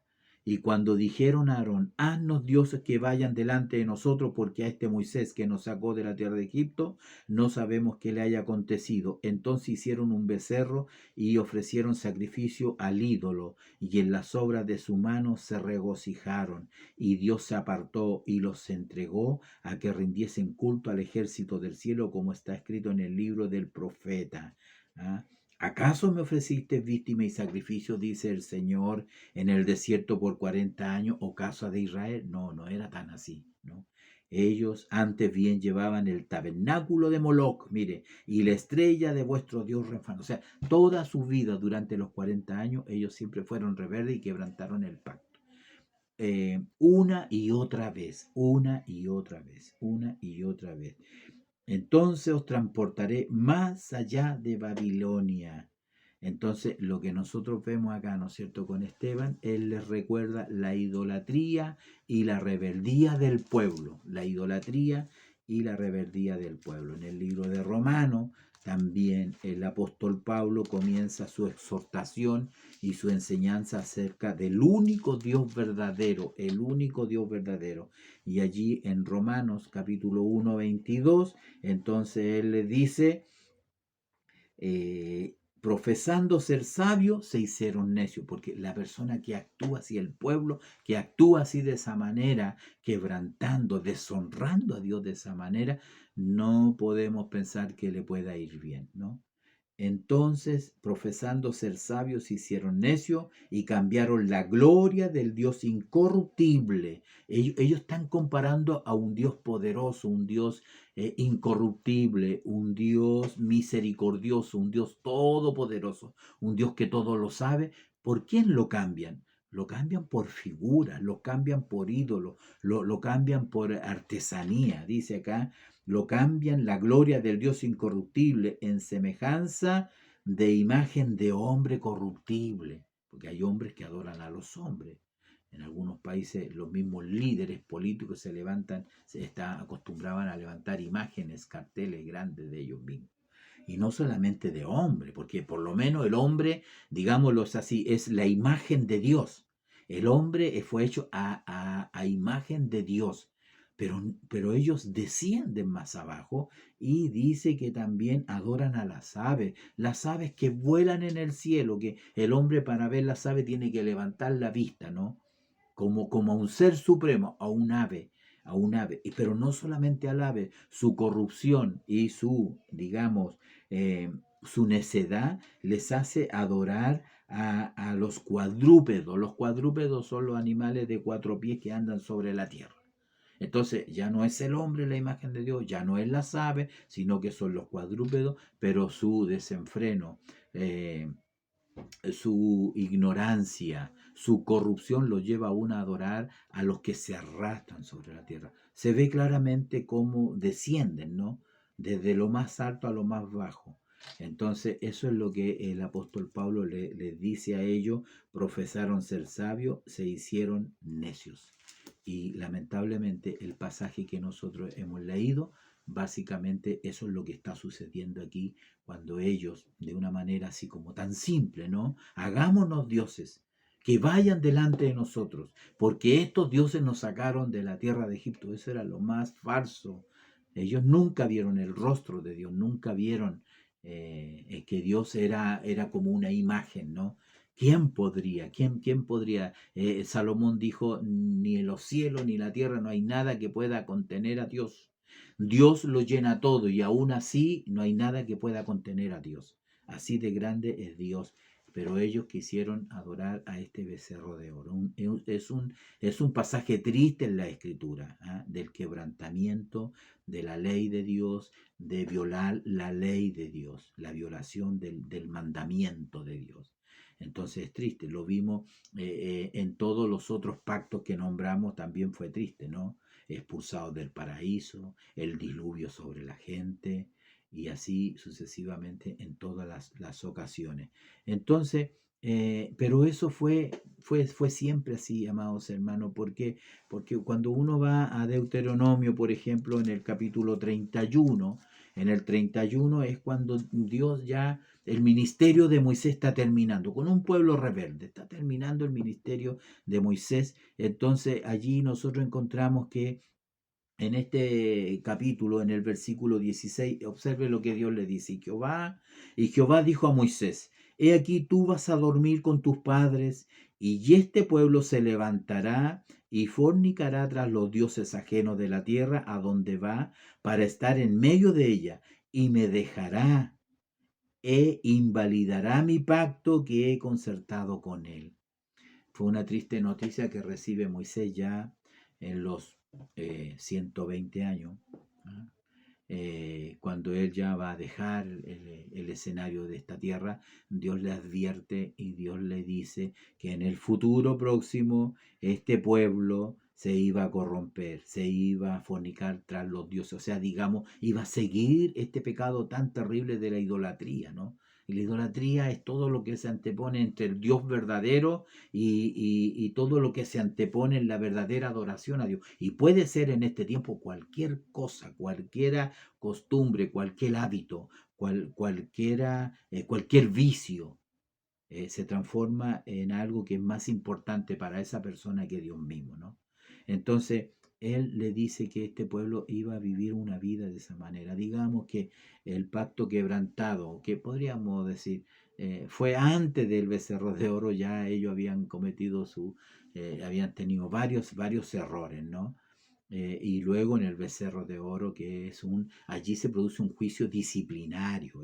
Y cuando dijeron a Aarón, haznos dioses que vayan delante de nosotros, porque a este Moisés que nos sacó de la tierra de Egipto, no sabemos qué le haya acontecido. Entonces hicieron un becerro y ofrecieron sacrificio al ídolo, y en las obras de su mano se regocijaron, y Dios se apartó y los entregó a que rindiesen culto al ejército del cielo, como está escrito en el libro del profeta. ¿Ah? ¿Acaso me ofreciste víctima y sacrificio, dice el Señor, en el desierto por 40 años, o casa de Israel? No, no era tan así, ¿no? Ellos antes bien llevaban el tabernáculo de Moloc, mire, y la estrella de vuestro Dios Renfán. O sea, toda su vida durante los 40 años, ellos siempre fueron rebeldes y quebrantaron el pacto. Una y otra vez, una y otra vez, una y otra vez. Entonces os transportaré más allá de Babilonia. Entonces, lo que nosotros vemos acá, ¿no es cierto?, con Esteban, él les recuerda la idolatría y la rebeldía del pueblo. La idolatría y la rebeldía del pueblo. En el libro de Romanos, también el apóstol Pablo comienza su exhortación y su enseñanza acerca del único Dios verdadero, el único Dios verdadero. Y allí en Romanos capítulo 1, 22, entonces él le dice, profesando ser sabios, se hicieron necios, porque la persona que actúa así, el pueblo que actúa así de esa manera, quebrantando, deshonrando a Dios de esa manera, no podemos pensar que le pueda ir bien, ¿no? Entonces, profesando ser sabios, se hicieron necios y cambiaron la gloria del Dios incorruptible. Ellos están comparando a un Dios poderoso, un Dios incorruptible, un Dios misericordioso, un Dios todopoderoso, un Dios que todo lo sabe, ¿Por quién lo cambian? Lo cambian por figuras, lo cambian por ídolos, lo cambian por artesanía. Dice acá, lo cambian la gloria del Dios incorruptible en semejanza de imagen de hombre corruptible. Porque hay hombres que adoran a los hombres. En algunos países los mismos líderes políticos acostumbraban a levantar imágenes, carteles grandes de ellos mismos. Y no solamente de hombre, porque por lo menos el hombre, digámoslo así, es la imagen de Dios. El hombre fue hecho a imagen de Dios, pero ellos descienden más abajo y dice que también adoran a las aves que vuelan en el cielo, que el hombre para ver las aves tiene que levantar la vista, ¿no? Como a un ser supremo, a un ave, pero no solamente al ave, su corrupción y digamos, su necedad les hace adorar a los cuadrúpedos. Los cuadrúpedos son los animales de 4 pies que andan sobre la tierra. Entonces ya no es el hombre la imagen de Dios, ya no es las aves, sino que son los cuadrúpedos, pero su desenfreno, su ignorancia, su corrupción lo lleva aún a adorar a los que se arrastran sobre la tierra. Se ve claramente cómo descienden, ¿no? Desde lo más alto a lo más bajo. Entonces, eso es lo que el apóstol Pablo les dice a ellos: profesaron ser sabios, se hicieron necios. Y lamentablemente el pasaje que nosotros hemos leído, básicamente eso es lo que está sucediendo aquí, cuando ellos, de una manera así como tan simple, ¿no? Hagámonos dioses que vayan delante de nosotros, porque estos dioses nos sacaron de la tierra de Egipto. Eso era lo más falso. Ellos nunca vieron el rostro de Dios, nunca vieron que Dios era como una imagen, ¿no? ¿Quién podría? ¿Quién podría? Salomón dijo, ni en los cielos ni en la tierra no hay nada que pueda contener a Dios. Dios lo llena todo y aún así no hay nada que pueda contener a Dios. Así de grande es Dios. Pero ellos quisieron adorar a este becerro de oro. Es un pasaje triste en la escritura, ¿eh? Del quebrantamiento de la ley de Dios, de violar la ley de Dios, la violación del mandamiento de Dios. Entonces es triste, lo vimos en todos los otros pactos que nombramos, también fue triste, ¿no? Expulsados del paraíso, el diluvio sobre la gente y así sucesivamente en todas las ocasiones. Entonces, pero eso fue siempre así, amados hermanos, porque cuando uno va a Deuteronomio, por ejemplo, en el capítulo 31, en el 31 es cuando Dios ya, el ministerio de Moisés está terminando, con un pueblo rebelde, está terminando el ministerio de Moisés. Entonces allí nosotros encontramos que en este capítulo, en el versículo 16, observe lo que Dios le dice. Y Jehová dijo a Moisés: he aquí tú vas a dormir con tus padres, y este pueblo se levantará y fornicará tras los dioses ajenos de la tierra a donde va, para estar en medio de ella, y me dejará e invalidará mi pacto que he concertado con él. Fue una triste noticia que recibe Moisés ya en los 120 años, ¿ah? Cuando él ya va a dejar el escenario de esta tierra. Dios le advierte y Dios le dice que en el futuro próximo este pueblo se iba a corromper, se iba a fornicar tras los dioses, o sea, digamos, iba a seguir este pecado tan terrible de la idolatría, ¿no? Y la idolatría es todo lo que se antepone entre el Dios verdadero y todo lo que se antepone en la verdadera adoración a Dios. Y puede ser en este tiempo cualquier cosa, cualquier costumbre, cualquier hábito, cualquier vicio, se transforma en algo que es más importante para esa persona que Dios mismo, ¿no? Entonces, él le dice que este pueblo iba a vivir una vida de esa manera. Digamos que el pacto quebrantado, que podríamos decir, fue antes del becerro de oro. Ya ellos habían cometido habían tenido varios errores, ¿no? Y luego en el becerro de oro, que allí se produce un juicio disciplinario.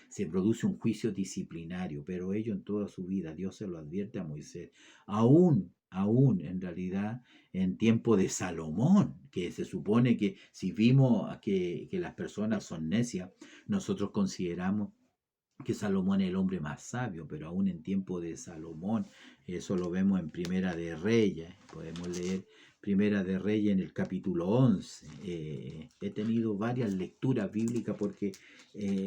Se produce un juicio disciplinario, pero ellos en toda su vida, Dios se lo advierte a Moisés, aún en realidad en tiempo de Salomón, que se supone que si vimos que las personas son necias, nosotros consideramos que Salomón es el hombre más sabio, pero aún en tiempo de Salomón, eso lo vemos en Primera de Reyes, podemos leer Primera de Reyes en el capítulo 11. He tenido varias lecturas bíblicas porque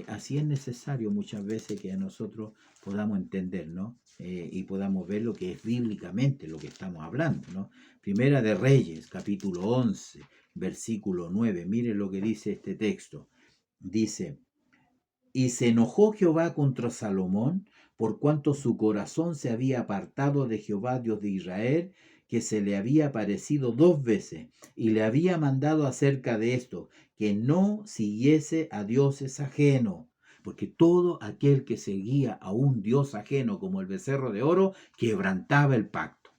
así es necesario muchas veces que a nosotros podamos entender, ¿no? Y podamos ver lo que es bíblicamente lo que estamos hablando, ¿no? Primera de Reyes, capítulo 11, versículo 9. Mire lo que dice este texto. Dice: y se enojó Jehová contra Salomón, por cuanto su corazón se había apartado de Jehová, Dios de Israel, que se le había aparecido 2 veces, y le había mandado acerca de esto, que no siguiese a dioses ajenos. Porque todo aquel que seguía a un dios ajeno, como el becerro de oro, quebrantaba el pacto.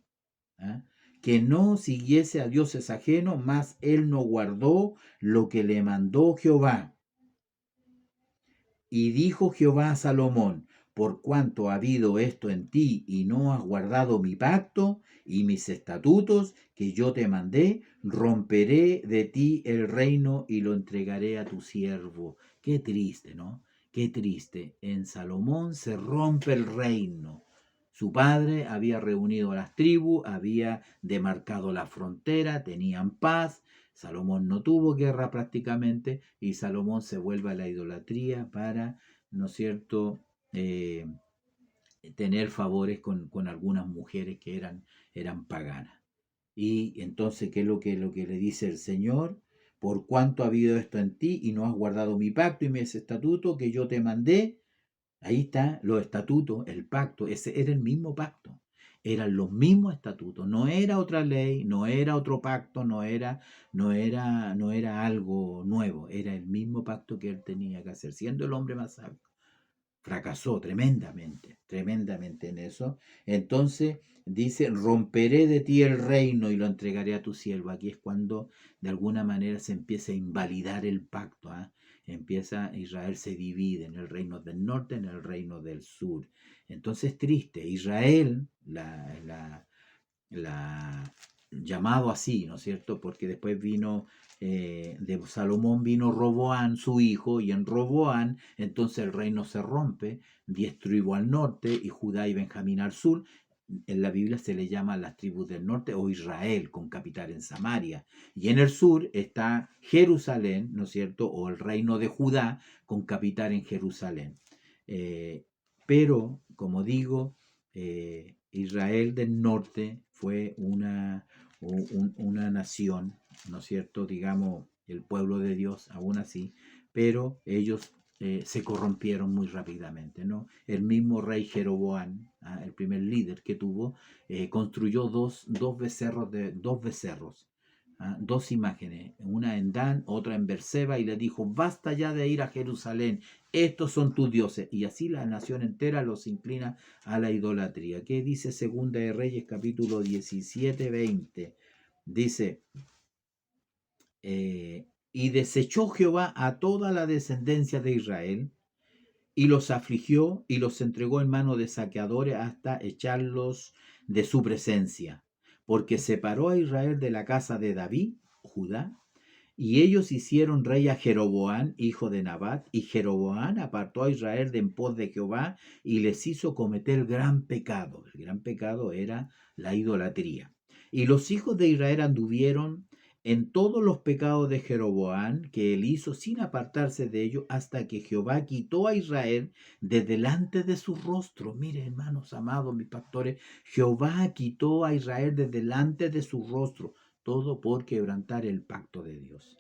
¿Ah? Que no siguiese a dioses ajenos, mas él no guardó lo que le mandó Jehová. Y dijo Jehová a Salomón: por cuanto ha habido esto en ti y no has guardado mi pacto y mis estatutos que yo te mandé, romperé de ti el reino y lo entregaré a tu siervo. Qué triste, ¿no? Qué triste. En Salomón se rompe el reino. Su padre había reunido a las tribus, había demarcado la frontera, tenían paz. Salomón no tuvo guerra prácticamente y Salomón se vuelve a la idolatría para, ¿no es cierto?, tener favores con algunas mujeres que eran paganas. Y entonces, ¿qué es lo que le dice el Señor? Por cuanto ha habido esto en ti y no has guardado mi pacto y mis estatutos que yo te mandé. Ahí está los estatutos, el pacto, ese era el mismo pacto, eran los mismos estatutos, no era otra ley, no era otro pacto, no era algo nuevo, era el mismo pacto que él tenía que hacer, siendo el hombre más sabio. Fracasó tremendamente en eso. Entonces dice: romperé de ti el reino y lo entregaré a tu siervo. Aquí es cuando de alguna manera se empieza a invalidar el pacto. Israel se divide en el reino del norte, en el reino del sur. Entonces triste, Israel, llamado así, ¿no es cierto? Porque después vino, de Salomón vino Roboán, su hijo, y en Roboán entonces el reino se rompe, 10 tribus al norte y Judá y Benjamín al sur. En la Biblia se le llama las tribus del norte o Israel, con capital en Samaria. Y en el sur está Jerusalén, ¿no es cierto? O el reino de Judá, con capital en Jerusalén. Pero, como digo, Israel del norte fue una nación, ¿no es cierto? Digamos, el pueblo de Dios, aún así, pero ellos se corrompieron muy rápidamente, ¿no? El mismo rey Jeroboam, el primer líder que tuvo, construyó dos becerros, dos imágenes, una en Dan, otra en Berseba, y le dijo: basta ya de ir a Jerusalén, estos son tus dioses. Y así la nación entera los inclina a la idolatría. ¿Qué dice Segunda de Reyes, capítulo 17, 20? Dice: y desechó Jehová a toda la descendencia de Israel, y los afligió y los entregó en mano de saqueadores hasta echarlos de su presencia, porque separó a Israel de la casa de David, Judá, y ellos hicieron rey a Jeroboam, hijo de Nabat, y Jeroboam apartó a Israel de en pos de Jehová y les hizo cometer gran pecado. El gran pecado era la idolatría. Y los hijos de Israel anduvieron en todos los pecados de Jeroboam que él hizo sin apartarse de ellos, hasta que Jehová quitó a Israel de delante de su rostro. Mire, hermanos amados, mis pastores, Jehová quitó a Israel de delante de su rostro. Todo por quebrantar el pacto de Dios.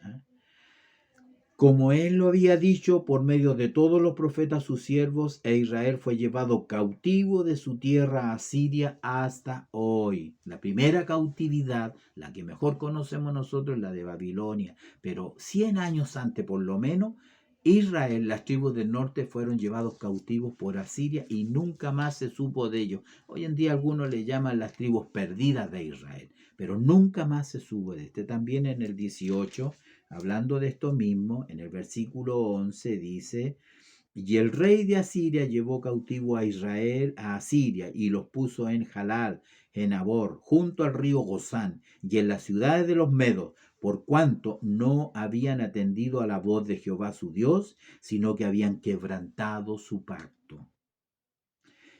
Como él lo había dicho por medio de todos los profetas sus siervos, Israel fue llevado cautivo de su tierra a Siria hasta hoy. La primera cautividad, la que mejor conocemos nosotros, es la de Babilonia, pero 100 años antes por lo menos, Israel, las tribus del norte fueron llevados cautivos por Asiria y nunca más se supo de ellos. Hoy en día algunos le llaman las tribus perdidas de Israel, pero nunca más se supo de este. También en el 18, hablando de esto mismo, en el versículo 11 dice: y el rey de Asiria llevó cautivo a Israel a Asiria y los puso en Jalal, en Abor, junto al río Gozán, y en las ciudades de los medos, por cuanto no habían atendido a la voz de Jehová su Dios, sino que habían quebrantado su pacto.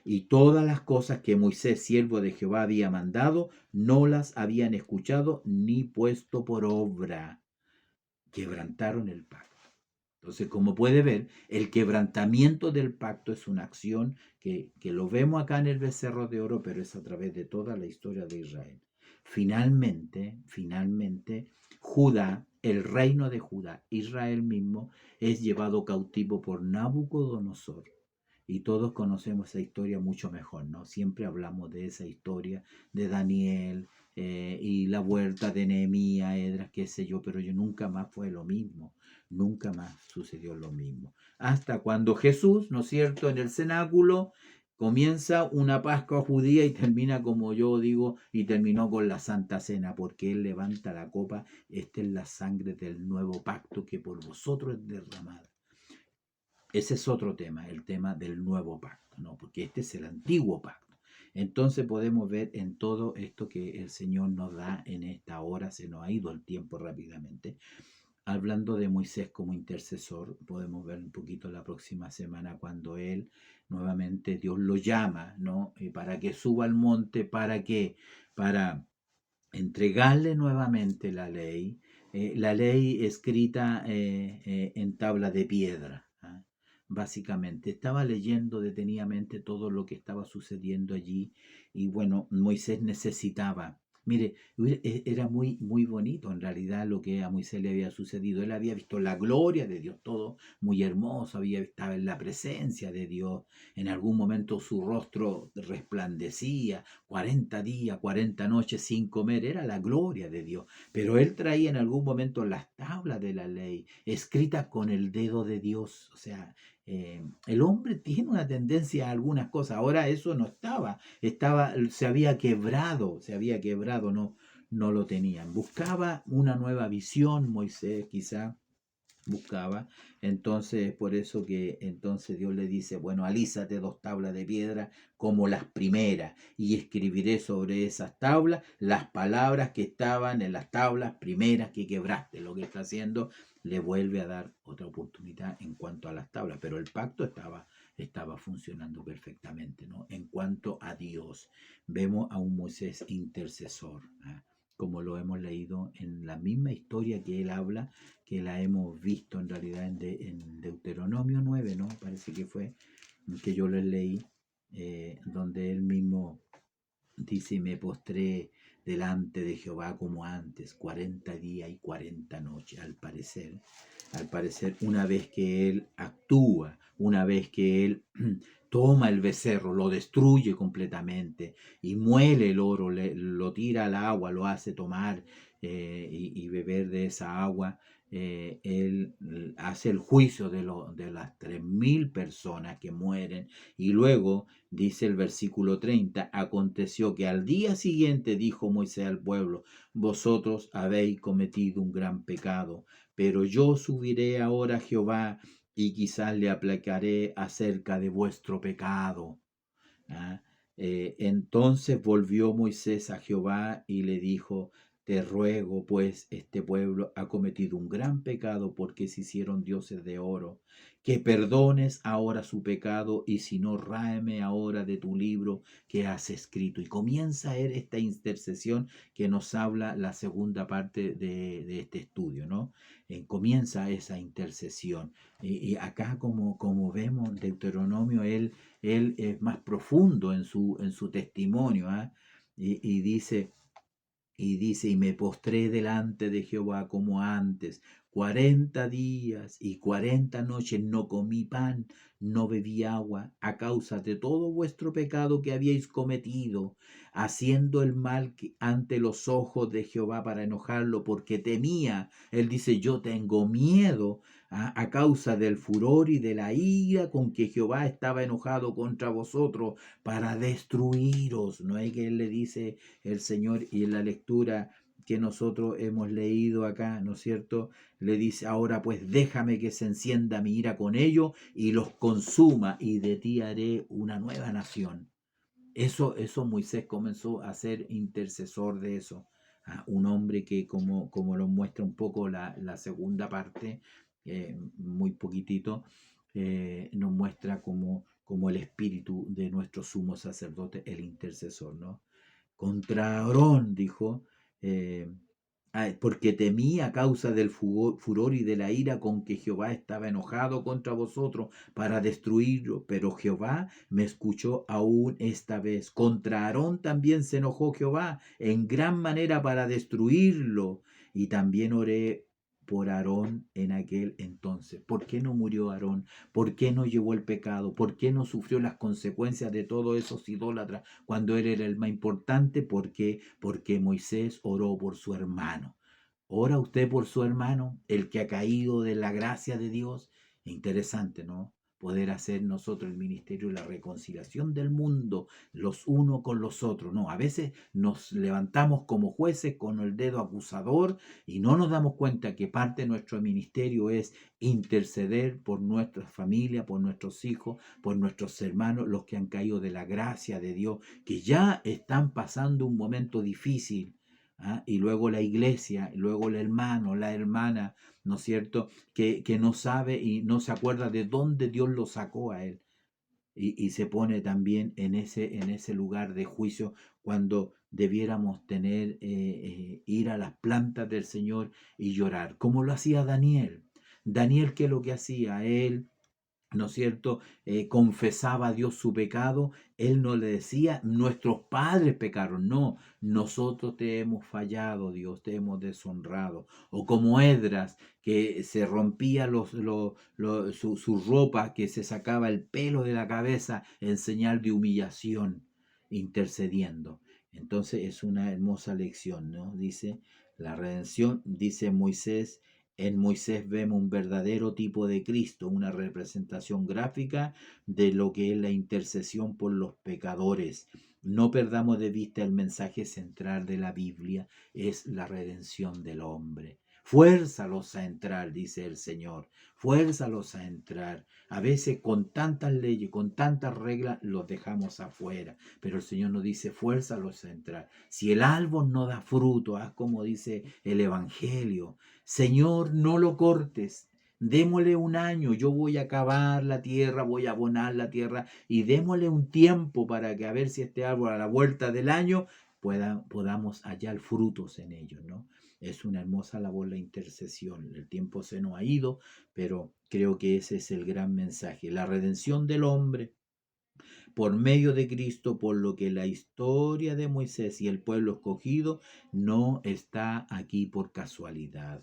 Y todas las cosas que Moisés, siervo de Jehová, había mandado, no las habían escuchado ni puesto por obra. Quebrantaron el pacto. Entonces, como puede ver, el quebrantamiento del pacto es una acción que lo vemos acá en el becerro de oro, pero es a través de toda la historia de Israel. Finalmente, Judá, el reino de Judá, Israel mismo, es llevado cautivo por Nabucodonosor. Y todos conocemos esa historia mucho mejor, ¿no? Siempre hablamos de esa historia de Daniel y la vuelta de Nehemías, Esdras, qué sé yo, pero yo nunca más fue lo mismo, nunca más sucedió lo mismo. Hasta cuando Jesús, ¿no es cierto?, en el cenáculo comienza una Pascua judía y termina, como yo digo, y terminó con la Santa Cena, porque Él levanta la copa, esta es la sangre del nuevo pacto que por vosotros es derramada. Ese es otro tema, el tema del nuevo pacto, ¿no? Porque este es el antiguo pacto. Entonces podemos ver en todo esto que el Señor nos da en esta hora, se nos ha ido el tiempo rápidamente. Hablando de Moisés como intercesor, podemos ver un poquito la próxima semana cuando él nuevamente Dios lo llama, ¿no? Para que suba al monte, ¿para qué? Para entregarle nuevamente la ley escrita en tabla de piedra. ¿Ah? Básicamente, estaba leyendo detenidamente todo lo que estaba sucediendo allí y bueno, Moisés necesitaba. Mire, era muy, muy bonito en realidad lo que a Moisés le había sucedido. Él había visto la gloria de Dios, todo muy hermoso, había estado en la presencia de Dios. En algún momento su rostro resplandecía, 40 días, 40 noches sin comer, era la gloria de Dios. Pero él traía en algún momento las tablas de la ley, escritas con el dedo de Dios. O sea, el hombre tiene una tendencia a algunas cosas. Ahora eso no se había quebrado, no lo tenían. Buscaba una nueva visión, Moisés quizá buscaba. Entonces, por eso que entonces Dios le dice, bueno, alízate 2 tablas de piedra como las primeras y escribiré sobre esas tablas las palabras que estaban en las tablas primeras que quebraste. Lo que está haciendo, le vuelve a dar otra oportunidad en cuanto a las tablas, pero el pacto estaba funcionando perfectamente, ¿no? En cuanto a Dios, vemos a un Moisés intercesor, ¿eh? Como lo hemos leído en la misma historia que él habla, que la hemos visto en realidad en Deuteronomio 9, ¿no? Parece que fue que yo les leí, donde él mismo dice, me postré delante de Jehová como antes, 40 días y 40 noches, al parecer, una vez que él actúa, una vez que él toma el becerro, lo destruye completamente y muele el oro, lo tira al agua, lo hace tomar y beber de esa agua, él hace el juicio de las 3.000 personas que mueren y luego dice el versículo 30, aconteció que al día siguiente dijo Moisés al pueblo, vosotros habéis cometido un gran pecado, pero yo subiré ahora a Jehová y quizás le aplacaré acerca de vuestro pecado. ¿Ah? Entonces volvió Moisés a Jehová y le dijo, te ruego, pues este pueblo ha cometido un gran pecado porque se hicieron dioses de oro, que perdones ahora su pecado y si no, ráeme ahora de tu libro que has escrito. Y comienza a ver esta intercesión que nos habla la segunda parte de este estudio, ¿no? Comienza esa intercesión. Y acá como vemos Deuteronomio, él es más profundo en su testimonio, ¿eh? Y dice, y me postré delante de Jehová como antes, 40 días y 40 noches no comí pan, no bebí agua, a causa de todo vuestro pecado que habíais cometido, haciendo el mal ante los ojos de Jehová para enojarlo, porque temía. Él dice, yo tengo miedo a causa del furor y de la ira con que Jehová estaba enojado contra vosotros para destruiros. No es que él le dice el Señor y en la lectura que nosotros hemos leído acá, ¿no es cierto? Le dice, ahora pues déjame que se encienda mi ira con ellos y los consuma y de ti haré una nueva nación. Eso Moisés comenzó a ser intercesor de eso. Un hombre que, como lo muestra un poco la segunda parte, muy poquitito, nos muestra como el espíritu de nuestro sumo sacerdote, el intercesor, ¿no? Contra Aarón, dijo, eh, porque temí a causa del furor y de la ira con que Jehová estaba enojado contra vosotros para destruirlo, pero Jehová me escuchó aún esta vez. Contra Aarón también se enojó Jehová en gran manera para destruirlo, y también oré por Aarón en aquel entonces. ¿Por qué no murió Aarón? ¿Por qué no llevó el pecado? ¿Por qué no sufrió las consecuencias de todos esos idólatras cuando él era el más importante? ¿Por qué? Porque Moisés oró por su hermano. ¿Ora usted por su hermano, el que ha caído de la gracia de Dios? Interesante, ¿no? Poder hacer nosotros el ministerio de la reconciliación del mundo, los unos con los otros. No, a veces nos levantamos como jueces con el dedo acusador y no nos damos cuenta que parte de nuestro ministerio es interceder por nuestra familia, por nuestros hijos, por nuestros hermanos, los que han caído de la gracia de Dios, que ya están pasando un momento difícil. Y luego la iglesia, luego el hermano, la hermana, ¿no es cierto?, que no sabe y no se acuerda de dónde Dios lo sacó a él. Y se pone también en ese lugar de juicio cuando debiéramos ir a las plantas del Señor y llorar, como lo hacía Daniel. Daniel, ¿qué es lo que hacía? Él, ¿no es cierto?, confesaba a Dios su pecado. Él no le decía, nuestros padres pecaron, no, nosotros te hemos fallado, Dios, te hemos deshonrado. O como Esdras, que se rompía su ropa, que se sacaba el pelo de la cabeza en señal de humillación, intercediendo. Entonces es una hermosa lección, ¿no? Dice, la redención, dice Moisés. En Moisés vemos un verdadero tipo de Cristo, una representación gráfica de lo que es la intercesión por los pecadores. No perdamos de vista el mensaje central de la Biblia, es la redención del hombre. Fuérzalos a entrar, dice el Señor, fuérzalos a entrar. A veces con tantas leyes, con tantas reglas, los dejamos afuera, pero el Señor nos dice, fuérzalos a entrar. Si el árbol no da fruto, haz como dice el Evangelio, Señor, no lo cortes, démosle un año, yo voy a cavar la tierra, voy a abonar la tierra y démosle un tiempo para que a ver si este árbol a la vuelta del año podamos hallar frutos en ellos, ¿no? Es una hermosa labor la intercesión. El tiempo se nos ha ido, pero creo que ese es el gran mensaje, la redención del hombre por medio de Cristo, por lo que la historia de Moisés y el pueblo escogido no está aquí por casualidad.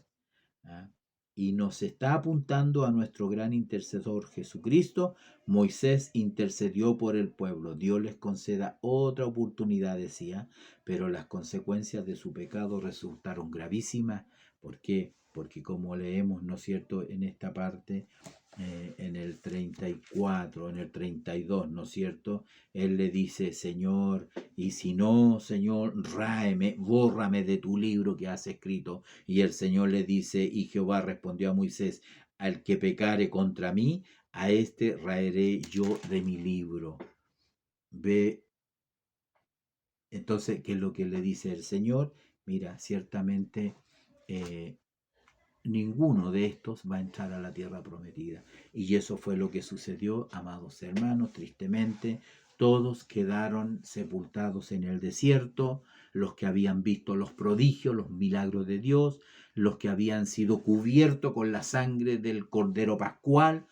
¿Ah? Y nos está apuntando a nuestro gran intercesor Jesucristo. Moisés intercedió por el pueblo. Dios les conceda otra oportunidad, decía, pero las consecuencias de su pecado resultaron gravísimas. ¿Por qué? Porque como leemos, ¿no es cierto?, en esta parte, en el 34, en el 32, ¿no es cierto? Él le dice, Señor, y si no, Señor, ráeme, bórrame de tu libro que has escrito. Y el Señor le dice, y Jehová respondió a Moisés, al que pecare contra mí, a este raeré yo de mi libro. Ve, entonces, ¿qué es lo que le dice el Señor? Mira, ciertamente ninguno de estos va a entrar a la tierra prometida. Y eso fue lo que sucedió, amados hermanos, tristemente. Todos quedaron sepultados en el desierto, los que habían visto los prodigios, los milagros de Dios, los que habían sido cubiertos con la sangre del Cordero Pascual,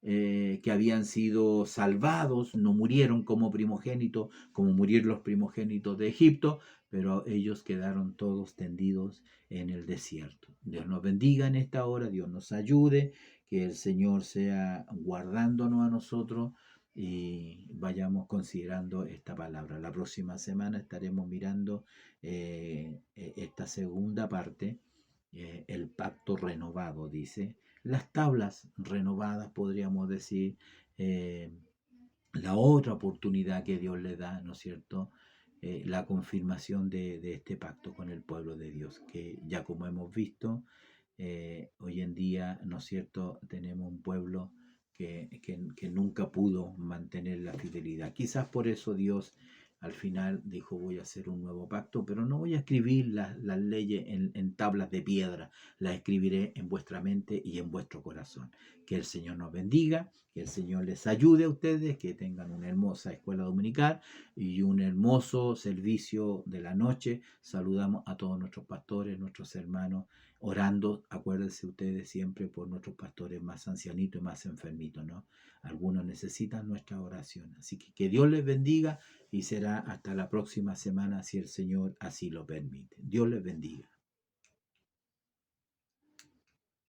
que habían sido salvados, no murieron como primogénitos, como murieron los primogénitos de Egipto, pero ellos quedaron todos tendidos en el desierto. Dios nos bendiga en esta hora, Dios nos ayude, que el Señor sea guardándonos a nosotros y vayamos considerando esta palabra. La próxima semana estaremos mirando esta segunda parte, el pacto renovado, dice. Las tablas renovadas, podríamos decir, la otra oportunidad que Dios le da, ¿no es cierto? La confirmación de este pacto con el pueblo de Dios, que ya como hemos visto, hoy en día, ¿no es cierto?, tenemos un pueblo que nunca pudo mantener la fidelidad. Quizás por eso Dios al final dijo, voy a hacer un nuevo pacto, pero no voy a escribir las leyes en tablas de piedra, las escribiré en vuestra mente y en vuestro corazón. Que el Señor nos bendiga, que el Señor les ayude a ustedes, que tengan una hermosa escuela dominical y un hermoso servicio de la noche. Saludamos a todos nuestros pastores, nuestros hermanos, orando, acuérdense ustedes siempre por nuestros pastores más ancianitos y más enfermitos, ¿no? Algunos necesitan nuestra oración. Así que Dios les bendiga y será hasta la próxima semana si el Señor así lo permite. Dios les bendiga.